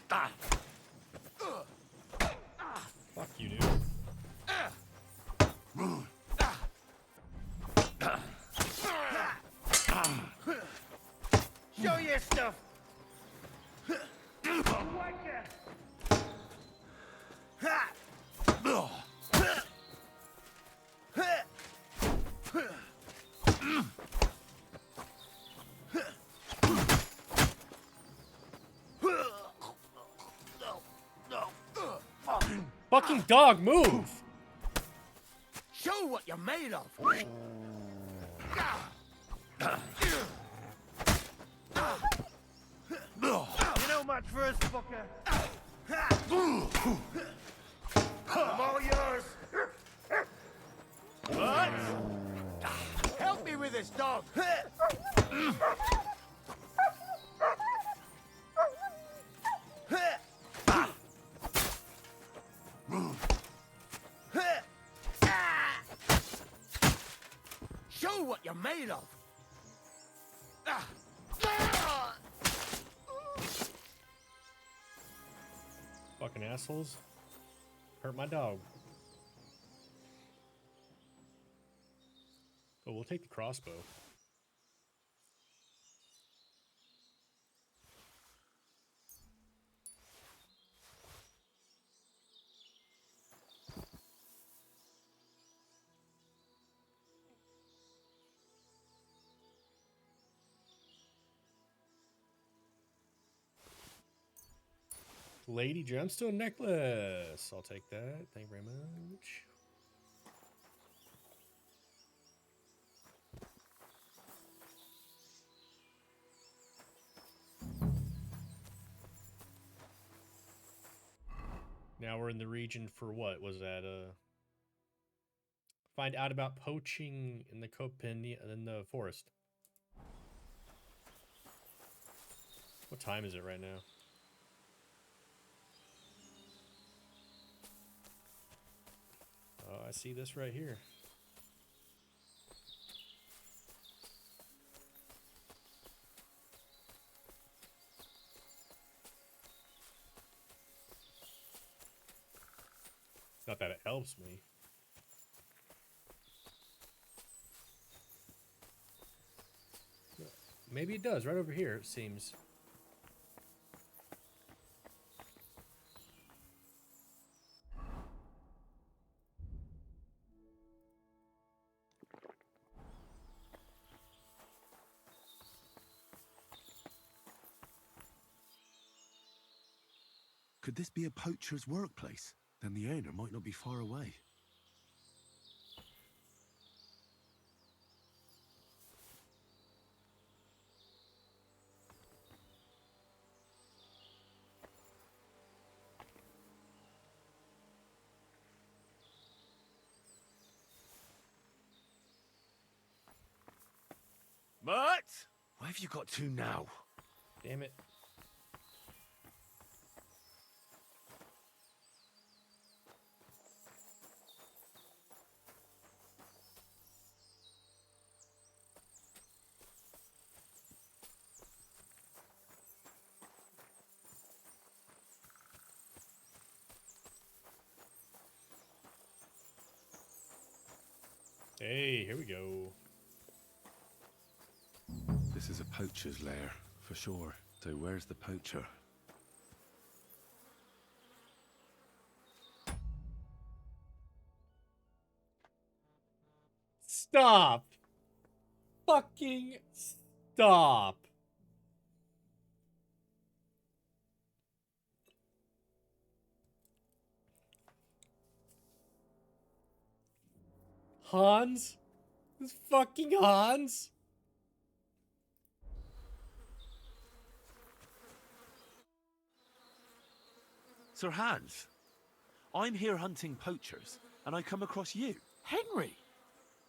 Ah! Fuck you, dude. Show your stuff. Fucking dog, move! Show what you're made of. You know much for us, fucker. I'm all yours. What? Help me with this dog. Show what you're made of. Fucking assholes. Hurt my dog. Oh, we'll take the crossbow. Lady gemstone necklace. I'll take that. Thank you very much. Now we're in the region for what was that? Find out about poaching in the in the forest. What time is it right now? Oh, I see this right here. Not that it helps me. Maybe it does. Right over here, it seems. Could this be a poacher's workplace? Then the owner might not be far away. Why have you got to now? Damn it. Hey, here we go. This is a poacher's lair, for sure. So where's the poacher? Stop! Fucking stop! Hans? This fucking Hans? Sir Hans, I'm here hunting poachers, and I come across you. Henry!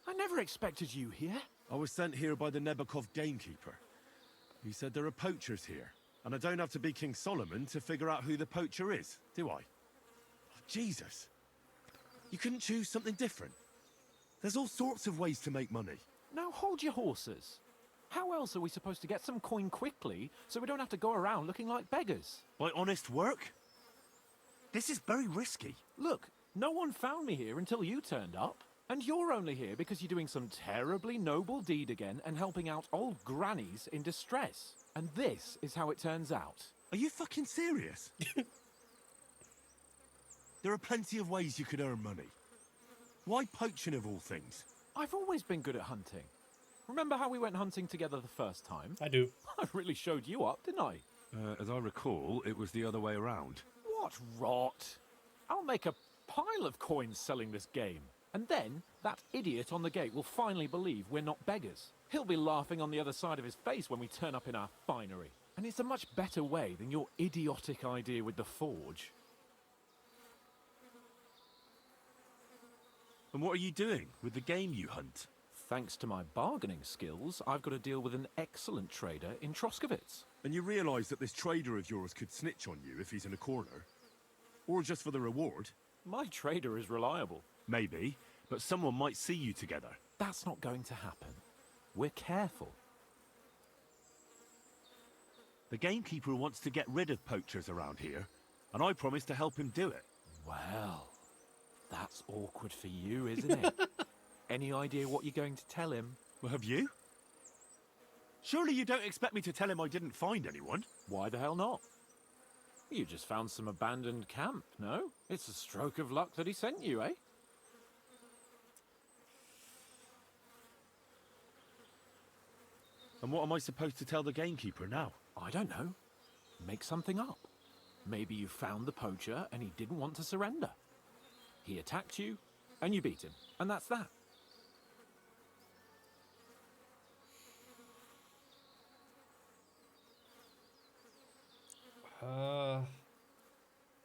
I never expected you here. I was sent here by the Nebakov gamekeeper. He said there are poachers here, and I don't have to be King Solomon to figure out who the poacher is, do I? Oh, Jesus. You couldn't choose something different? There's all sorts of ways to make money. Now hold your horses. How else are we supposed to get some coin quickly so we don't have to go around looking like beggars? By honest work? This is very risky. Look, no one found me here until you turned up. And you're only here because you're doing some terribly noble deed again and helping out old grannies in distress. And this is how it turns out. Are you fucking serious? There are plenty of ways you could earn money. Why poaching of all things? I've always been good at hunting. Remember how we went hunting together the first time? I do. I really showed you up, didn't I? As I recall, it was the other way around. What rot! I'll make a pile of coins selling this game. And then, that idiot on the gate will finally believe we're not beggars. He'll be laughing on the other side of his face when we turn up in our finery. And it's a much better way than your idiotic idea with the forge. And what are you doing with the game you hunt? Thanks to my bargaining skills, I've got to deal with an excellent trader in Troskowitz. And you realise that this trader of yours could snitch on you if he's in a corner? Or just for the reward? My trader is reliable. Maybe, but someone might see you together. That's not going to happen. We're careful. The gamekeeper wants to get rid of poachers around here, and I promise to help him do it. Well, that's awkward for you, isn't it? Any idea what you're going to tell him? Well, have you? Surely you don't expect me to tell him I didn't find anyone? Why the hell not? You just found some abandoned camp, no? It's a stroke of luck that he sent you, eh? And what am I supposed to tell the gamekeeper now? I don't know. Make something up. Maybe you found the poacher and he didn't want to surrender. He attacked you and you beat him. And that's that.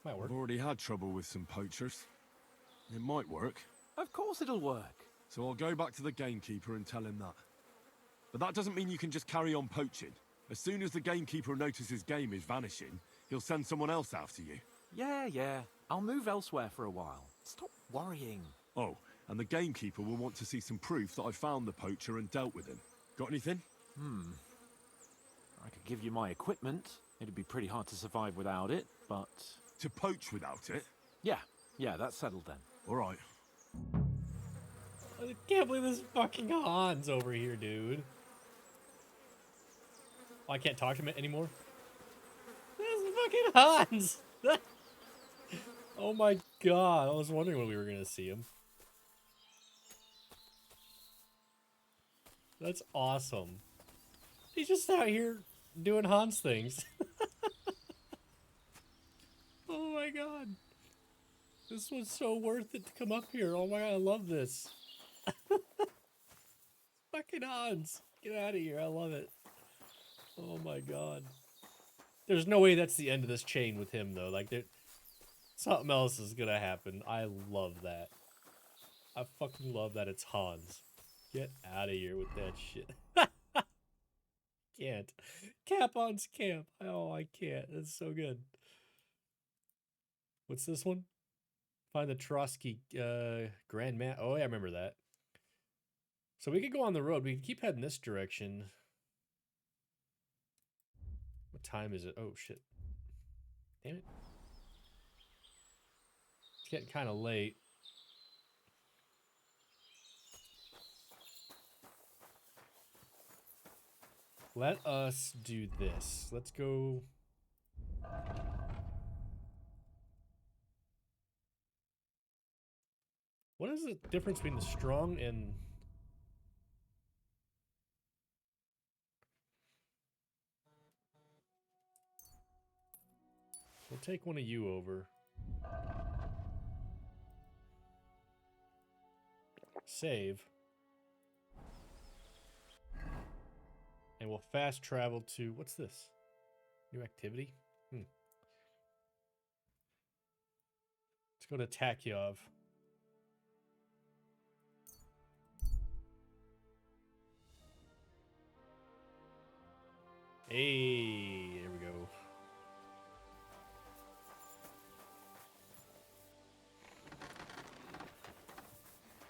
Might work. I've already had trouble with some poachers. It might work. Of course it'll work. So I'll go back to the gamekeeper and tell him that. But that doesn't mean you can just carry on poaching. As soon as the gamekeeper notices game is vanishing, he'll send someone else after you. Yeah. I'll move elsewhere for a while. Stop worrying. Oh, and the gamekeeper will want to see some proof that I found the poacher and dealt with him. Got anything? I could give you my equipment. It'd be pretty hard to survive without it, but... To poach without it? Yeah, that's settled then. All right. I can't believe this fucking Hans over here, dude. Oh, I can't talk to him anymore? This is fucking Hans! Oh my god, I was wondering when we were gonna see him. That's awesome. He's just out here doing Hans things. Oh my god. This was so worth it to come up here. Oh my god, I love this. Fucking Hans. Get out of here. I love it. Oh my god. There's no way that's the end of this chain with him, though. Like, something else is gonna happen. I love that. I fucking love that it's Hans. Get out of here with that shit. can't. Cap-on's camp. Oh, I can't. That's so good. What's this one? Find the Trotsky Grand Man. Oh, yeah, I remember that. So we could go on the road. We could keep heading this direction. What time is it? Oh, shit. Damn it. It's getting kind of late. Let us do this. Let's go. What is the difference between the strong and... We'll take one of you over. Save. And we'll fast travel to... What's this? New activity? Let's go to Takyov. Hey, there we go.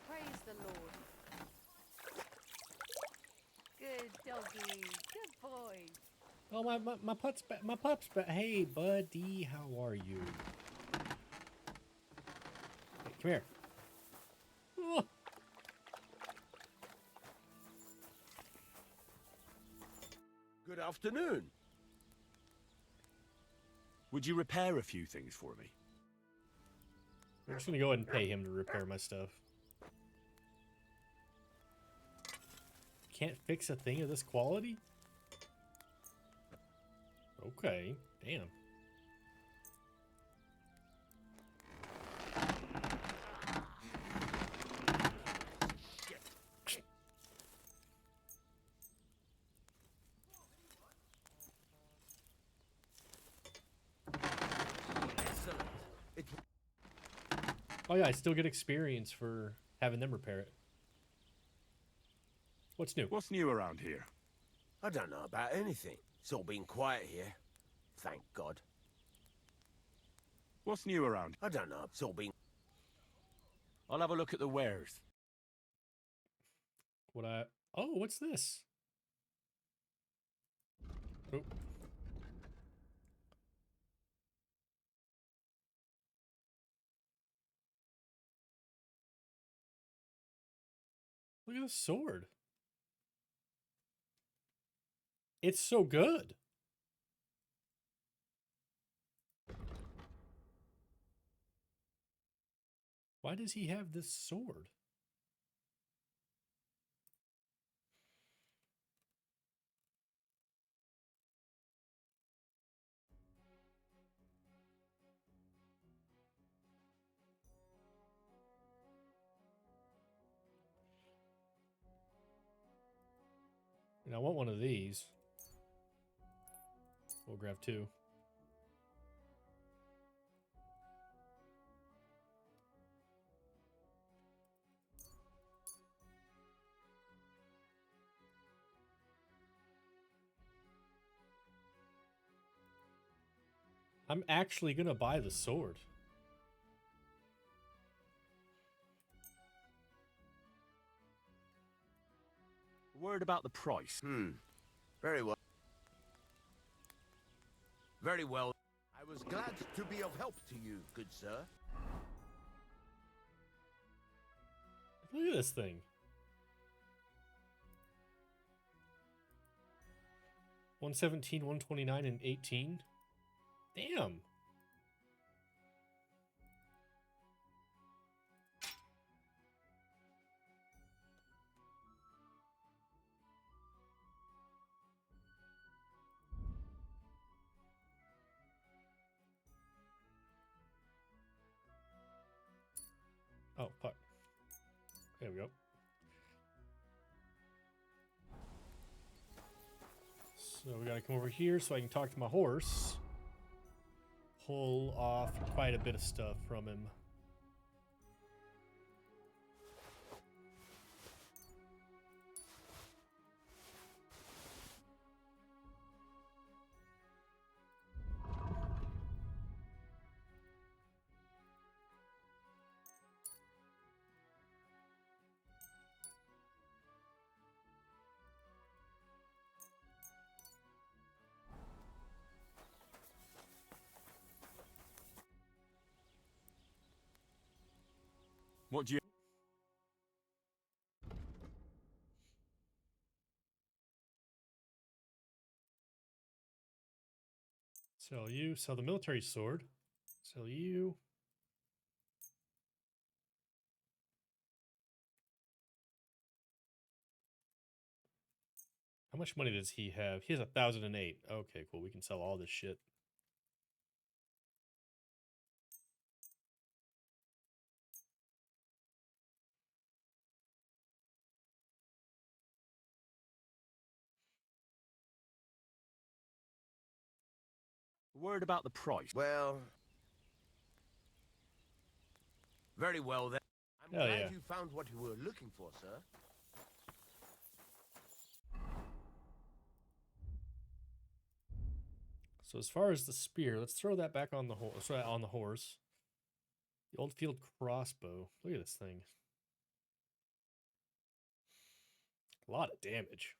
Praise the Lord. Good doggy. Good boy. Oh, my pup's back. My pup's back. Hey, buddy, how are you? Hey, come here. Oh. Good afternoon. Would you repair a few things for me? I'm just gonna go ahead and pay him to repair my stuff. Can't fix a thing of this quality? Okay, damn. Oh yeah, I still get experience for having them repair it. What's new? What's new around here? I don't know about anything. It's all been quiet here. Thank God. What's new around? I don't know. It's all been... I'll have a look at the wares. Oh, what's this? Oh. Look at the sword. It's so good. Why does he have this sword? And I want one of these. We'll grab two. I'm actually gonna buy the sword. Word about the price. Very well. Very well. I was glad to be of help to you, good sir. Look at this thing. $117, $129, and $18. Damn. Oh, fuck. There we go. So we gotta come over here so I can talk to my horse. Pull off quite a bit of stuff from him. What do you... Sell you. Sell the military sword. Sell you. How much money does he have? He has 1,008. Okay, cool. We can sell all this shit. Word about the price. Well... Very well, then. I'm Hell glad yeah. you found what you were looking for, sir. So as far as the spear, let's throw that back on the horse. On the horse. The old field crossbow. Look at this thing. A lot of damage.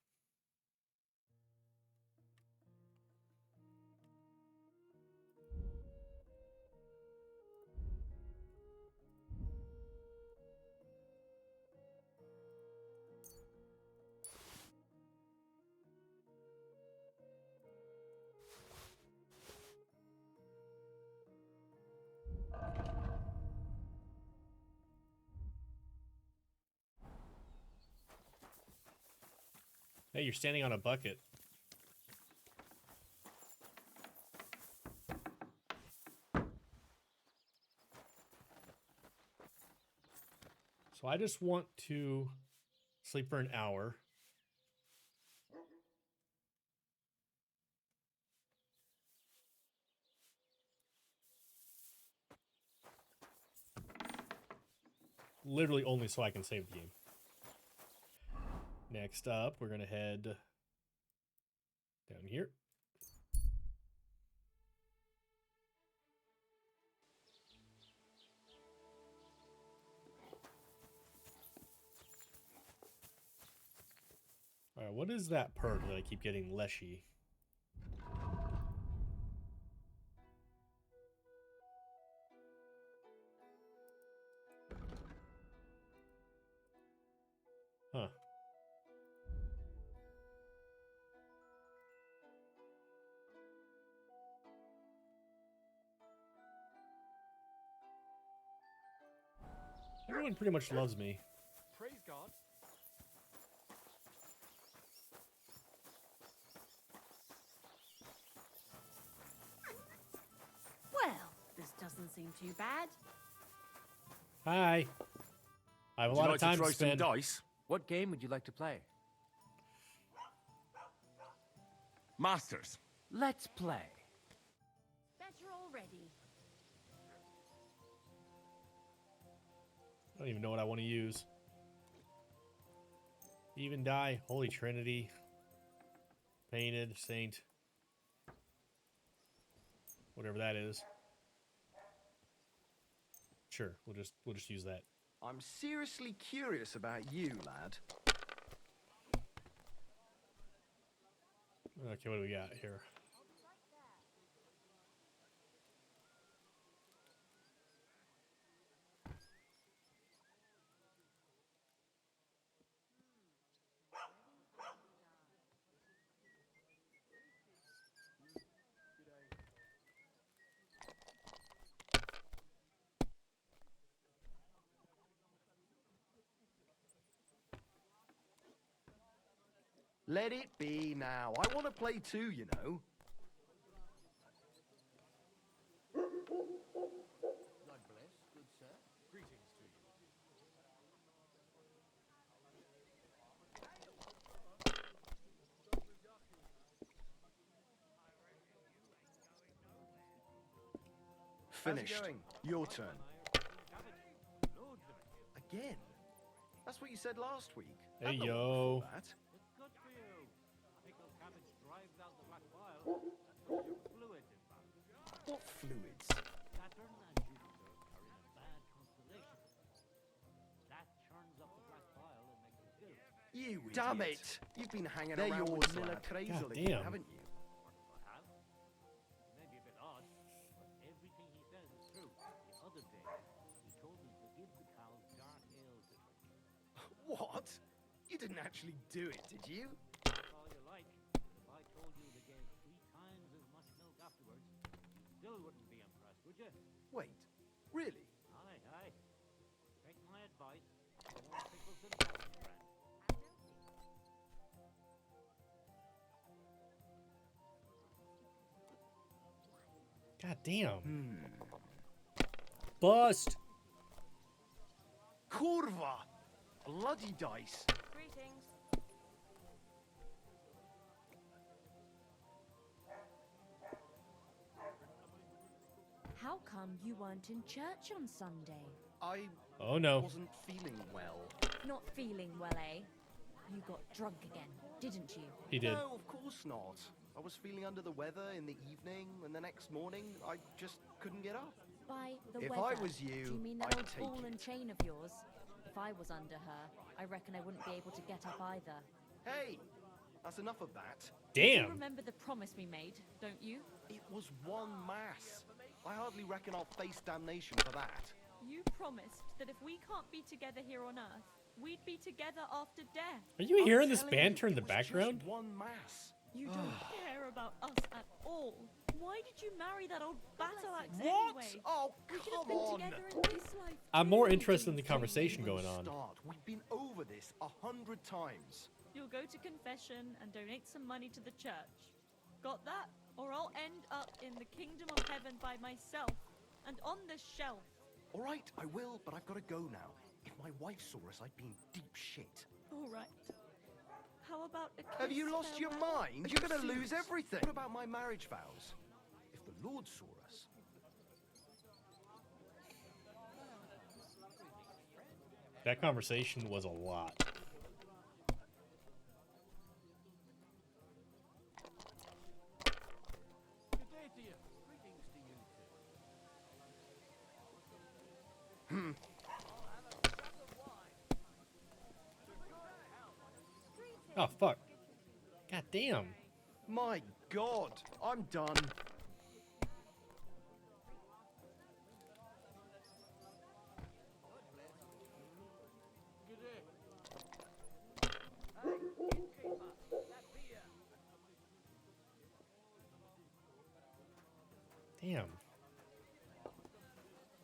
Hey, you're standing on a bucket. So I just want to sleep for an hour. Literally only so I can save the game. Next up, we're going to head down here. All right, what is that perk that I keep getting leshy? Huh. Everyone pretty much loves me. Praise God. Well, this doesn't seem too bad. Hi. I have a lot of time to spend. Dice? What game would you like to play? Masters. Let's play. Better already. I don't even know what I want to use. Even die. Holy Trinity. Painted. Saint. Whatever that is. Sure, we'll just use that. I'm seriously curious about you, lad. Okay, what do we got here? Let it be now. I want to play too, you know. God bless, good sir. Greetings to you. Finished. Your turn. Again? That's what you said last week. Hey, yo. That. Good for you. Pickled cabbage drives out the black bile. Fluid, in fact. What fluids? Saturn and Jupiter are in a bad constellation. That churns up the black bile and makes it filth. You damn it! You've been hanging They're around yours, with Miller lad. crazily, Goddamn. haven't you? I have. It may be a bit odd, but everything he says is true. The other day, he told me to give the cows dark What? You didn't actually do it, did you? All you like. If I told you they gave 3 times as much milk afterwards, you still wouldn't be impressed, would you? Wait, really? Aye, aye. Take my advice. Don't pickle some carrots, friend. God damn. Bust. Kurva! Bloody dice. Greetings. How come you weren't in church on Sunday? I Oh no. wasn't feeling well. Not feeling well, eh? You got drunk again, didn't you? He did. No, of course not. I was feeling under the weather in the evening, and the next morning I just couldn't get up. By the If weather, I was you, do you mean that I'd old take ball it. and chain of yours? If I was under her, I reckon I wouldn't be able to get up either. Hey, that's enough of that. You Damn. remember the promise we made, don't you? It was one mass. I hardly reckon I'll face damnation for that. You promised that if we can't be together here on Earth, we'd be together after death. Are you hearing this Telling banter you, in the it was background? Just one mass. You don't care about us at all. Why did you marry that old battle axe What? anyway? Oh, We could come have been on. together in this life. I'm more too. interested in the conversation going on. Start. We've been over this 100 times. You'll go to confession and donate some money to the church. Got that? Or I'll end up in the kingdom of heaven by myself and on the shelf. All right, I will, but I've got to go now. If my wife saw us, I'd be in deep shit. All right. How about a kiss? Have you lost your farewell? mind? You're going to lose everything. What about my marriage vows? If the Lord saw us. That conversation was a lot. Good day to you. Greetings to you too. Oh fuck. God damn. My God, I'm done. Good day. Damn.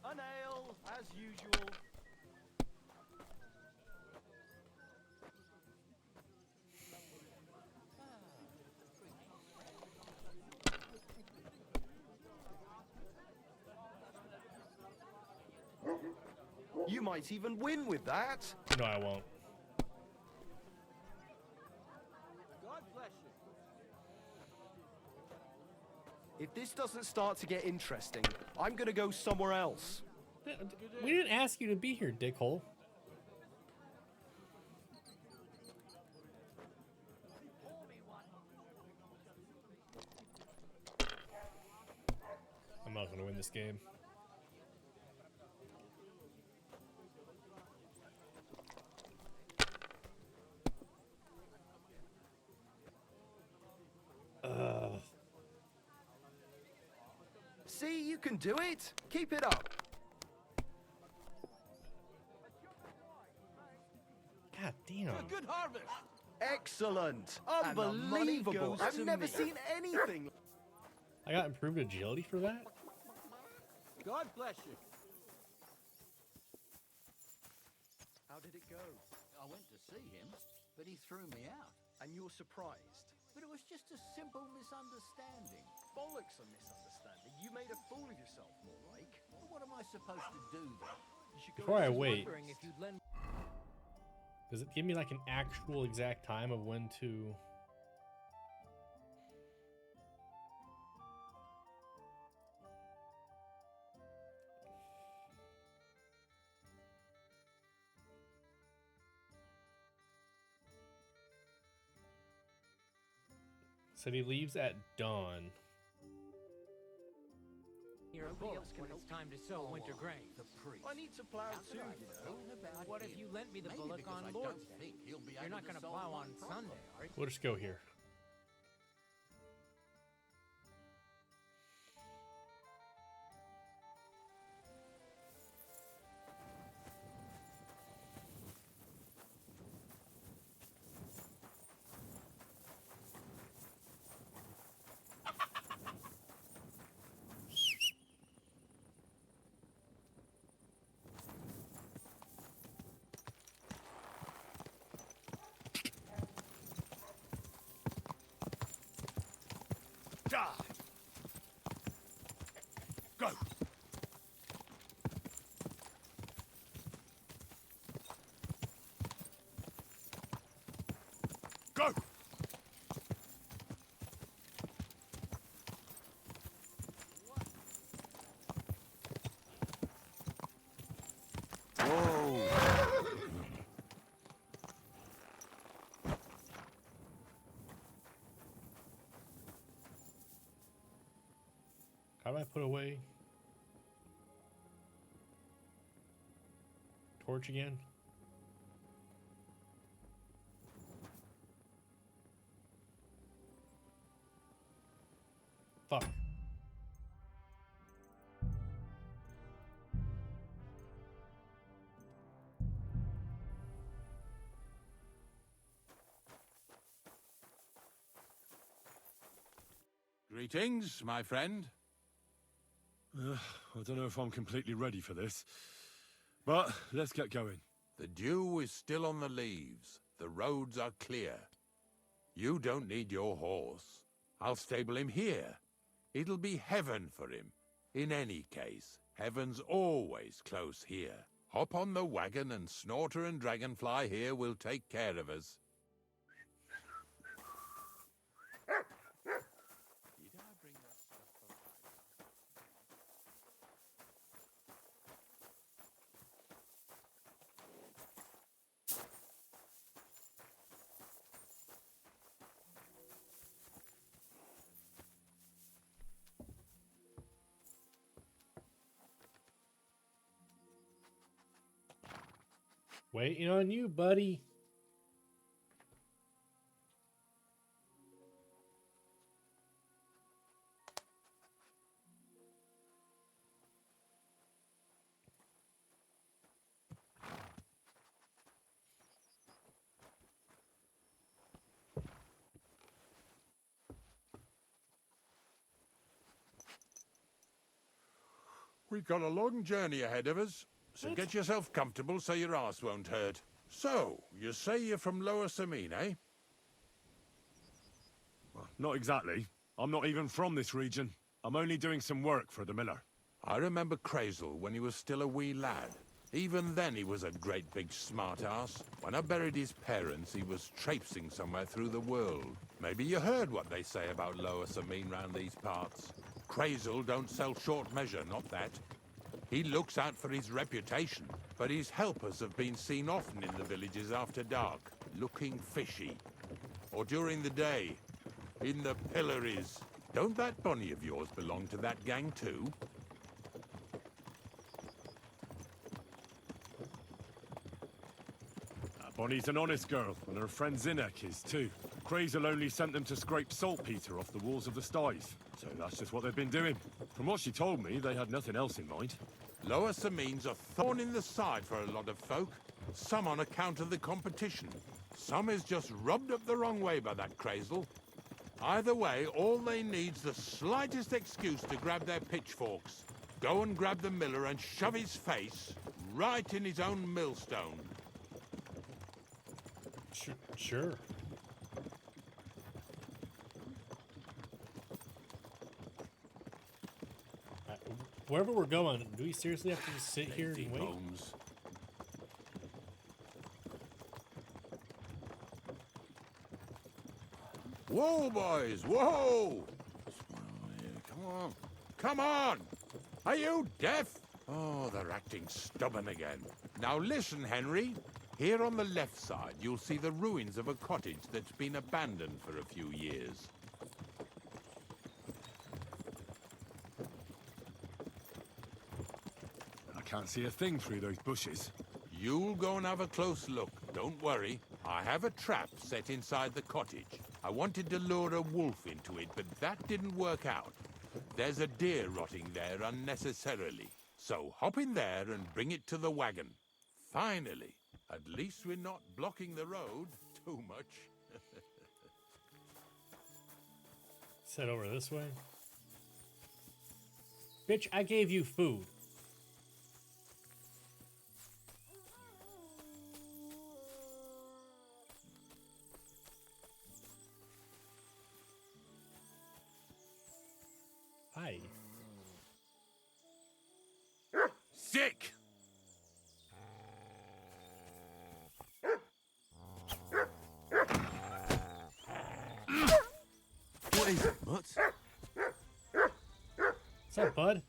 A nail, as usual. You might even win with that. No, I won't. God bless you. If this doesn't start to get interesting, I'm gonna go somewhere else. We didn't ask you to be here, dickhole. I'm not gonna win this game. See, you can do it. Keep it up. God damn. A good harvest. Excellent. And the money Unbelievable. goes I've to never me. seen anything. I got improved agility for that? God bless you. How did it go? I went to see him, but he threw me out. And you're surprised? But it was just a simple misunderstanding. Bollocks a misunderstanding. You made a fool of yourself, more like. Well, what am I supposed to do then? You should go Before I to the wait, wondering if you'd lend. does it give me like an actual exact time of when to... Said he leaves at dawn. You're a bullock when it's time to sow winter grain. I need to plow too, you know. What if you lent me the bullock on Lord's Day? You're not going to plow on Sunday, are you? We'll just go here. Go! Go! How do I put away? Torch again? Fuck. Greetings, my friend. I don't know if I'm completely ready for this, but let's get going. The dew is still on the leaves. The roads are clear. You don't need your horse. I'll stable him here. It'll be heaven for him. In any case, heaven's always close here. Hop on the wagon and Snorter and Dragonfly here will take care of us. Waiting on you, buddy. We've got a long journey ahead of us, so get yourself comfortable so your arse won't hurt. So, you say you're from Lower Samine, eh? Well, not exactly. I'm not even from this region. I'm only doing some work for the miller. I remember Crazel when he was still a wee lad. Even then he was a great big smart-ass. When I buried his parents, he was traipsing somewhere through the world. Maybe you heard what they say about Lower Samine round these parts. Crazel don't sell short measure, not that. He looks out for his reputation, but his helpers have been seen often in the villages after dark, looking fishy. Or during the day, in the pillories. Don't that bunny of yours belong to that gang too? Bonnie's an honest girl, and her friend Zinek is too. Crazel only sent them to scrape saltpeter off the walls of the sties, so that's just what they've been doing. From what she told me, they had nothing else in mind. Lower Samine's a thorn in the side for a lot of folk. Some on account of the competition. Some is just rubbed up the wrong way by that Crazel. Either way, all they need's the slightest excuse to grab their pitchforks. Go and grab the miller and shove his face right in his own millstone. Sure. Wherever we're going, do we seriously have to just sit here and wait? Bones. Whoa, boys, whoa! Come on, come on! Are you deaf? Oh, they're acting stubborn again. Now listen, Henry. Here on the left side, you'll see the ruins of a cottage that's been abandoned for a few years. I can't see a thing through those bushes. You'll go and have a close look. Don't worry. I have a trap set inside the cottage. I wanted to lure a wolf into it, but that didn't work out. There's a deer rotting there unnecessarily. So hop in there and bring it to the wagon. Finally. At least we're not blocking the road too much. Let's head over this way. Bitch, I gave you food. sick! What is it, Mutt? What's up, bud?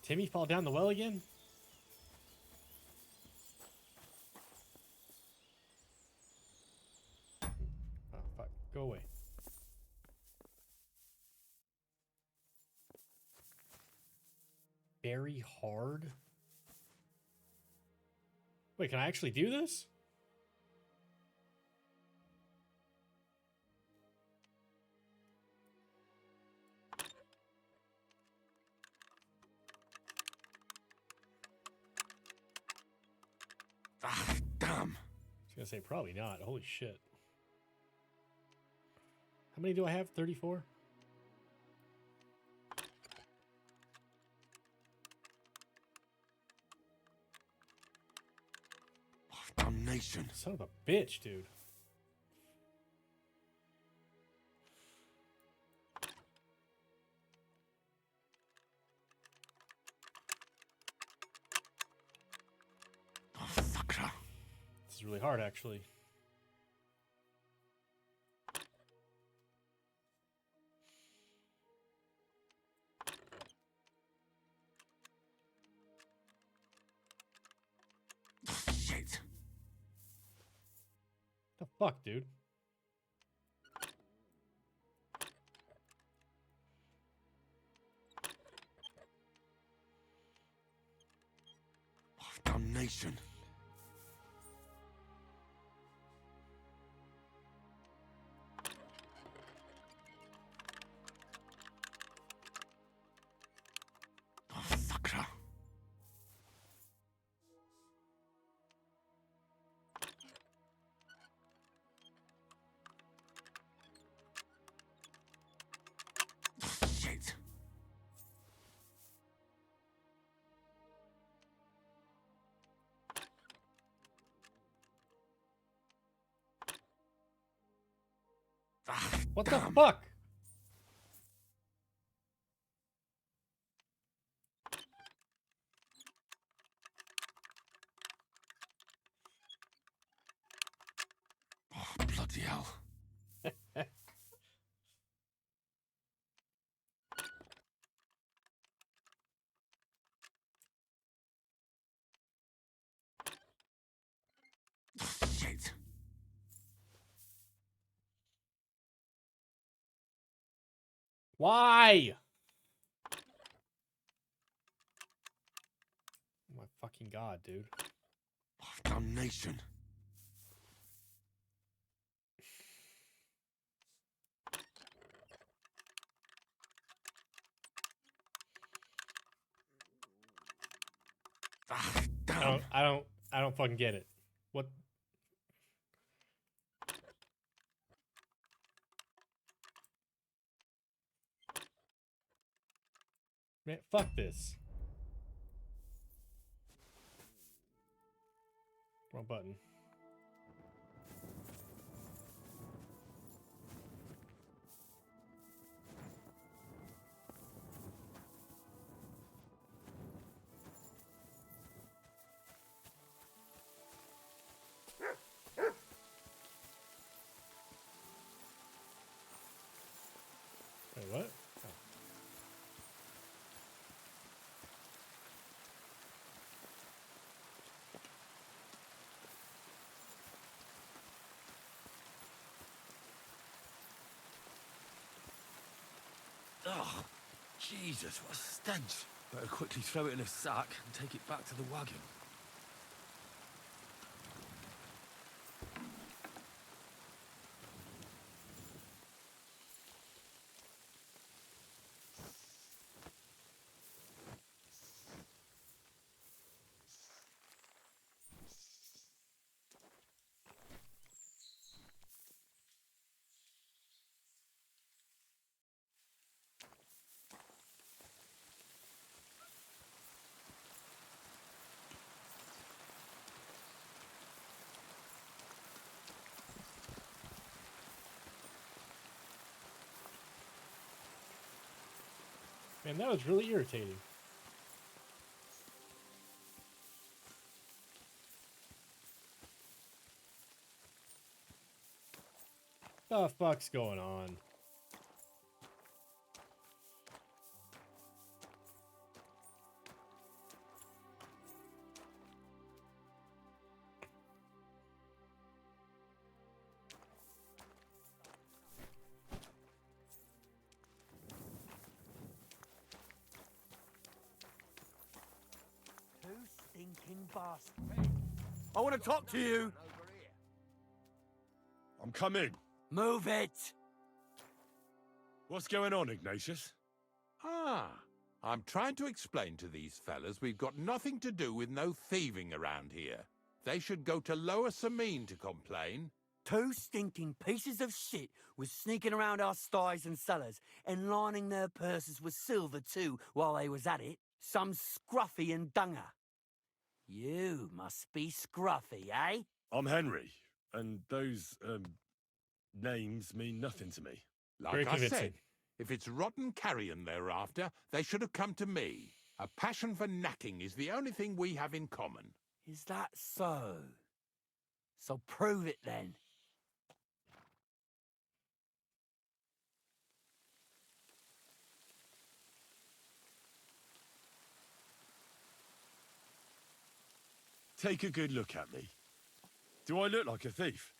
Timmy fall down the well again? Oh, fuck. Go away. Very hard? Wait, can I actually do this? Ah, damn. I was gonna say probably not. Holy shit. How many do I have? 34? Damnation. Son of a bitch, dude. Oh, fucker. This is really hard, actually. Shit. The fuck, dude? Oh, damnation. Oh, fucker. Shit. Ah, What damn. the fuck? Oh, bloody hell. Shit. Why? Oh my fucking god, dude. Oh, damnation. Ah, damn. I don't fucking get it. What? Man, fuck this. Wrong button. Wait, what? Oh. Oh, Jesus, what a stench. Better quickly throw it in a sack and take it back to the wagon. Man, that was really irritating. The fuck's going on? Stinking bastard. I want to talk to you. I'm coming. Move it. What's going on, Ignatius? Ah, I'm trying to explain to these fellas we've got nothing to do with no thieving around here. They should go to Lower Samine to complain. 2 stinking pieces of shit was sneaking around our sties and cellars and lining their purses with silver too while they was at it. Some scruffy and dunger. You must be scruffy, eh? I'm Henry, and those, names mean nothing to me. Like I said, if it's rotten carrion they're after, they should have come to me. A passion for knacking is the only thing we have in common. Is that so? So prove it then. Take a good look at me. Do I look like a thief?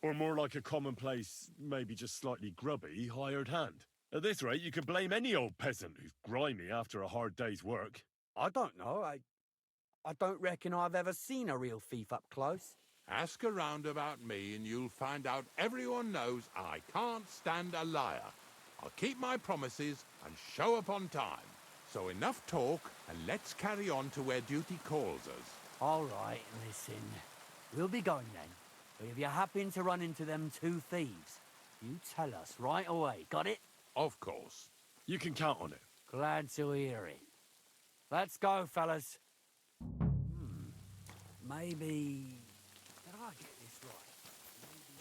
Or more like a commonplace, maybe just slightly grubby, hired hand? At this rate, you could blame any old peasant who's grimy after a hard day's work. I don't know. I don't reckon I've ever seen a real thief up close. Ask around about me and you'll find out everyone knows I can't stand a liar. I'll keep my promises and show up on time. So enough talk and let's carry on to where duty calls us. All right, listen. We'll be going then. But if you happen to run into them 2 thieves, you tell us right away. Got it? Of course. You can count on it. Glad to hear it. Let's go, fellas. Maybe... Did I get this right? Maybe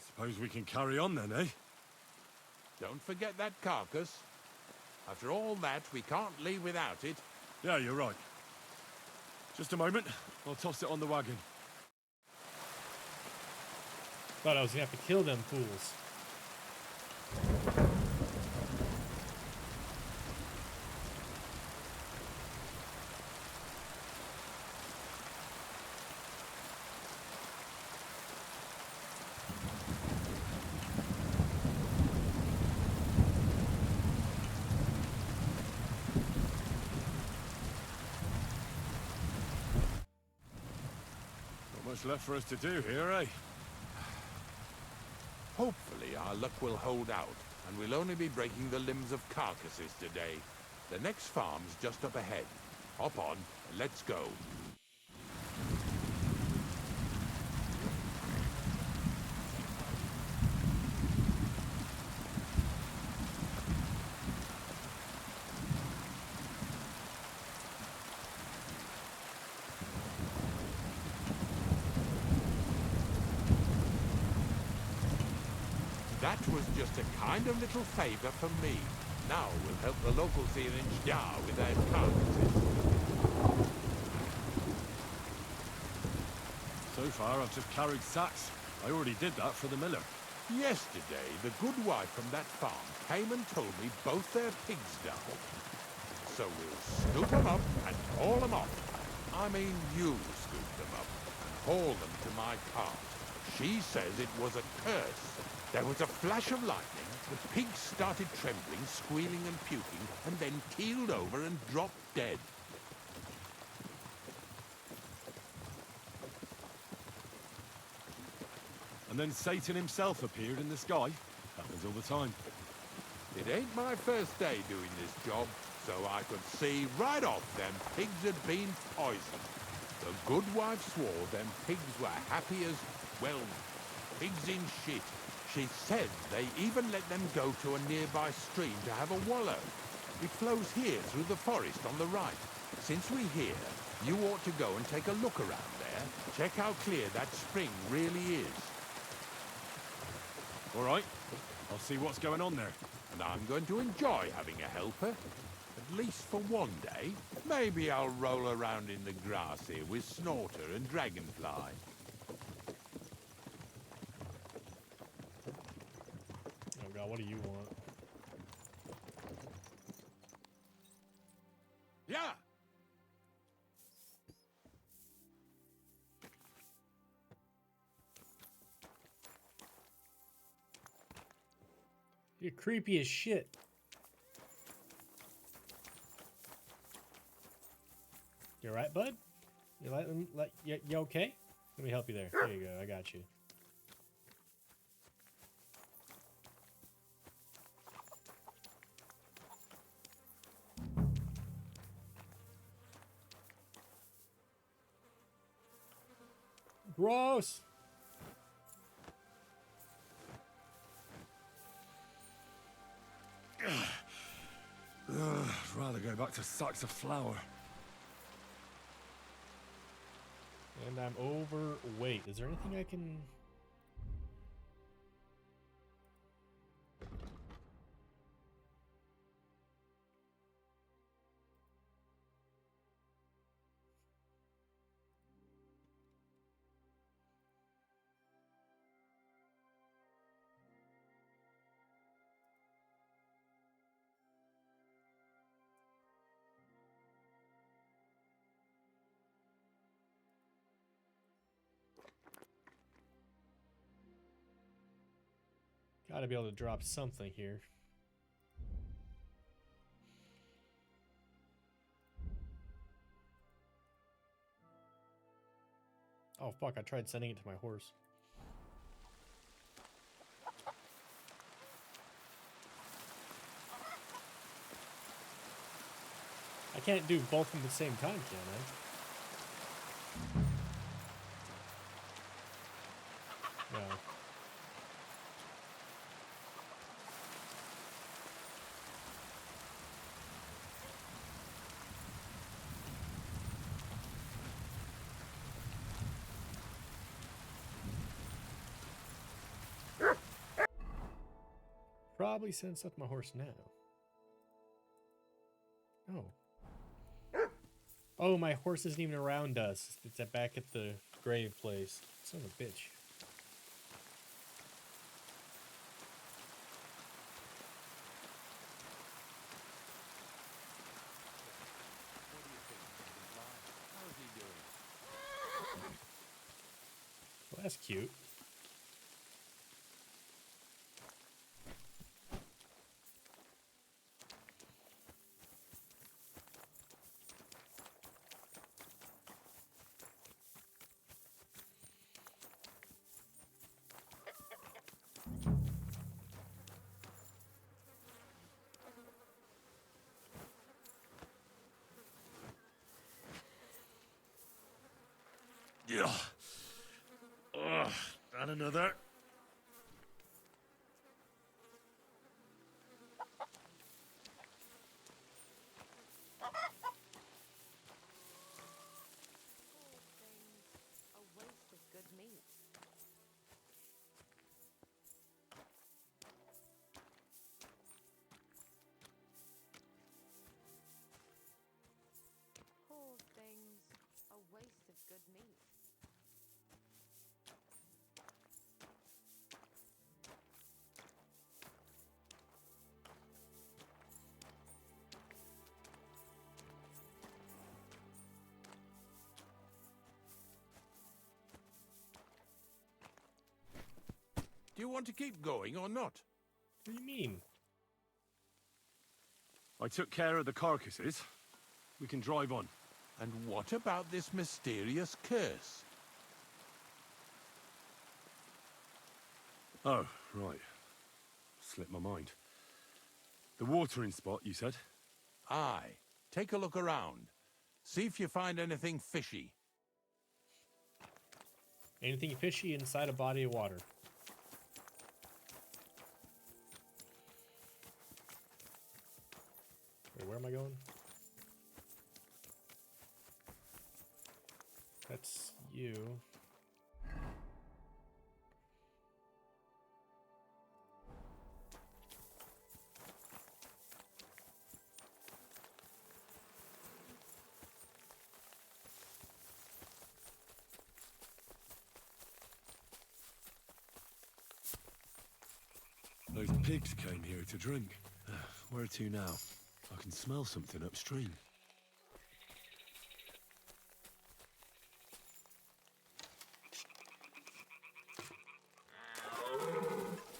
Suppose we can carry on then, eh? Don't forget that carcass. After all that, we can't leave without it. Yeah, you're right. Just a moment. I'll toss it on the wagon. Thought I was gonna have to kill them fools. Not much left for us to do here, eh? Hopefully our luck will hold out, and we'll only be breaking the limbs of carcasses today. The next farm's just up ahead. Hop on, and let's go. That was just a kind of little favour for me. Now we'll help the locals here in Jar with their carcasses. So far, I've just carried sacks. I already did that for the miller. Yesterday, the good wife from that farm came and told me both their pigs died. So we'll scoop them up and haul them off. I mean, you scoop them up and haul them to my cart. She says it was a curse. There was a flash of lightning, the pigs started trembling, squealing and puking, and then keeled over and dropped dead. And then Satan himself appeared in the sky. Happens all the time. It ain't my first day doing this job, so I could see right off them pigs had been poisoned. The good wife swore them pigs were happy as, well, pigs in shit. She said they even let them go to a nearby stream to have a wallow. It flows here through the forest on the right. Since we're here, you ought to go and take a look around there. Check how clear that spring really is. All right. I'll see what's going on there. And I'm going to enjoy having a helper. At least for one day. Maybe I'll roll around in the grass here with Snorter and Dragonfly. Oh god, what do you want? Yeah! You're creepy as shit. You alright, bud? You okay? Let me help you there. There you go, I got you. Gross! I'd rather go back to sacks of flour. And I'm overweight. Is there anything I can... Gotta be able to drop something here. Oh fuck, I tried sending it to my horse. I can't do both at the same time, can I? No. Probably send stuff to my horse now. Oh. Oh, my horse isn't even around us. It's back at the grave place. Son of a bitch. Well, that's cute. Yeah. Ugh, and another. A waste of good meat. Poor things. A waste of good meat. Do you want to keep going or not? What do you mean? I took care of the carcasses. We can drive on. And what about this mysterious curse? Oh, right. Slipped my mind. The watering spot, you said? Aye. Take a look around. See if you find anything fishy. Anything fishy inside a body of water. Wait, where am I going? That's you. Those pigs came here to drink. Where to now? I can smell something upstream.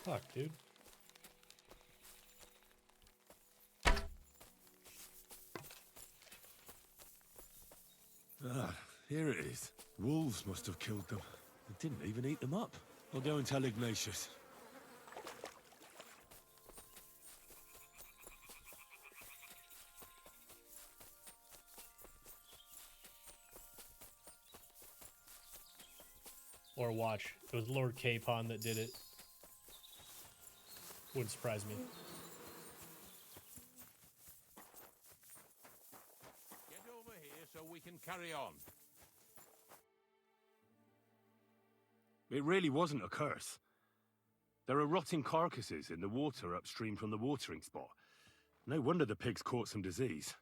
Fuck, dude. Ah, here it is. Wolves must have killed them. They didn't even eat them up. I'll go and tell Ignatius. Or watch. It was Lord Capon that did it. Wouldn't surprise me. Get over here so we can carry on. It really wasn't a curse. There are rotting carcasses in the water upstream from the watering spot. No wonder the pigs caught some disease.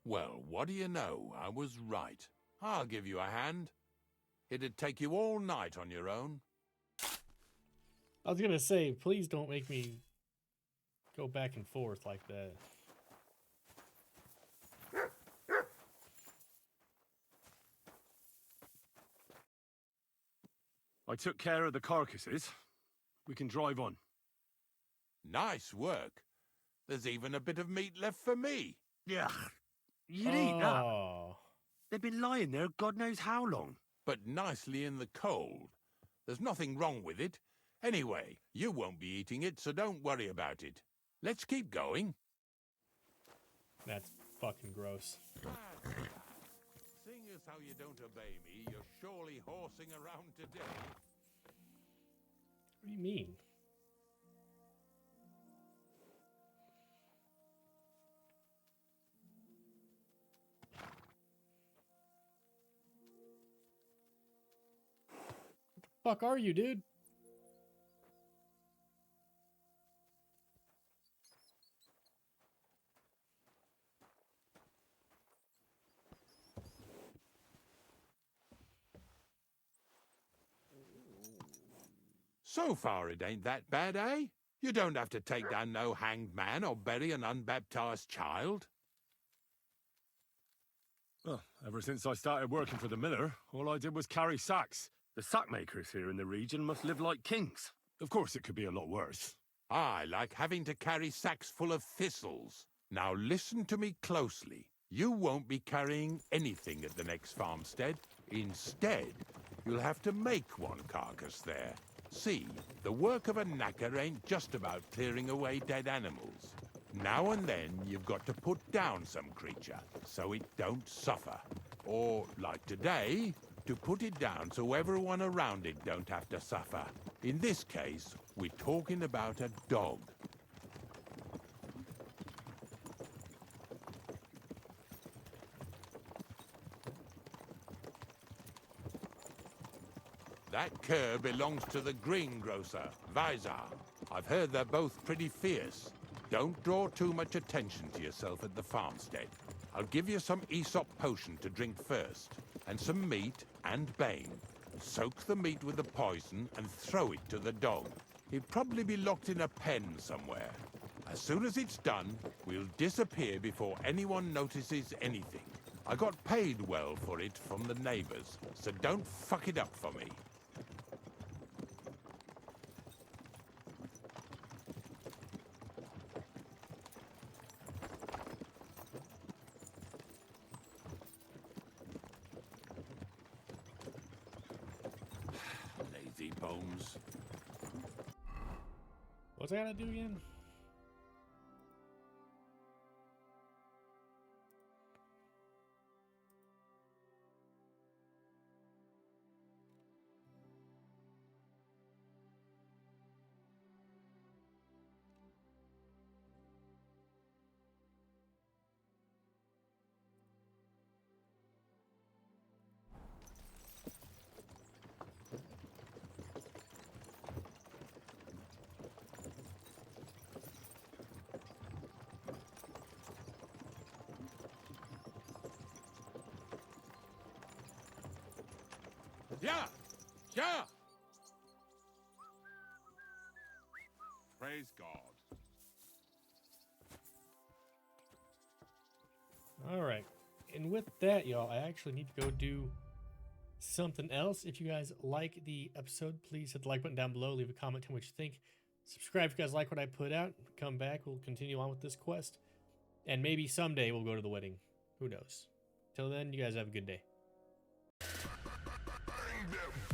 Well, what do you know? I was right. I'll give you a hand. It'd take you all night on your own. I was gonna say, please don't make me go back and forth like that. I took care of the carcasses. We can drive on. Nice work. There's even a bit of meat left for me. Yeah, you'd eat that. They've been lying there God knows how long. But nicely in the cold. There's nothing wrong with it. Anyway, you won't be eating it, so don't worry about it. Let's keep going. That's fucking gross. Seeing as how you don't obey me, you're surely horsing around today. What do you mean? What the fuck are you, dude? So far, it ain't that bad, eh? You don't have to take down no hanged man or bury an unbaptized child. Well, ever since I started working for the miller, all I did was carry sacks. The sack makers here in the region must live like kings. Of course, it could be a lot worse. I like having to carry sacks full of thistles. Now listen to me closely. You won't be carrying anything at the next farmstead. Instead, you'll have to make one carcass there. See, the work of a knacker ain't just about clearing away dead animals. Now and then, you've got to put down some creature, so it don't suffer. Or, like today, to put it down so everyone around it don't have to suffer. In this case, we're talking about a dog. That cur belongs to the greengrocer, Vizar. I've heard they're both pretty fierce. Don't draw too much attention to yourself at the farmstead. I'll give you some Aesop potion to drink first, and some meat and bane. Soak the meat with the poison and throw it to the dog. He'll probably be locked in a pen somewhere. As soon as it's done, we'll disappear before anyone notices anything. I got paid well for it from the neighbors, so don't fuck it up for me. Lazy bones. What's I gotta do again? Yeah! Yeah! Praise God. All right. And with that, y'all, I actually need to go do something else. If you guys like the episode, please hit the like button down below. Leave a comment, tell me what you think. Subscribe if you guys like what I put out. Come back. We'll continue on with this quest. And maybe someday we'll go to the wedding. Who knows? Till then, you guys have a good day. Bang them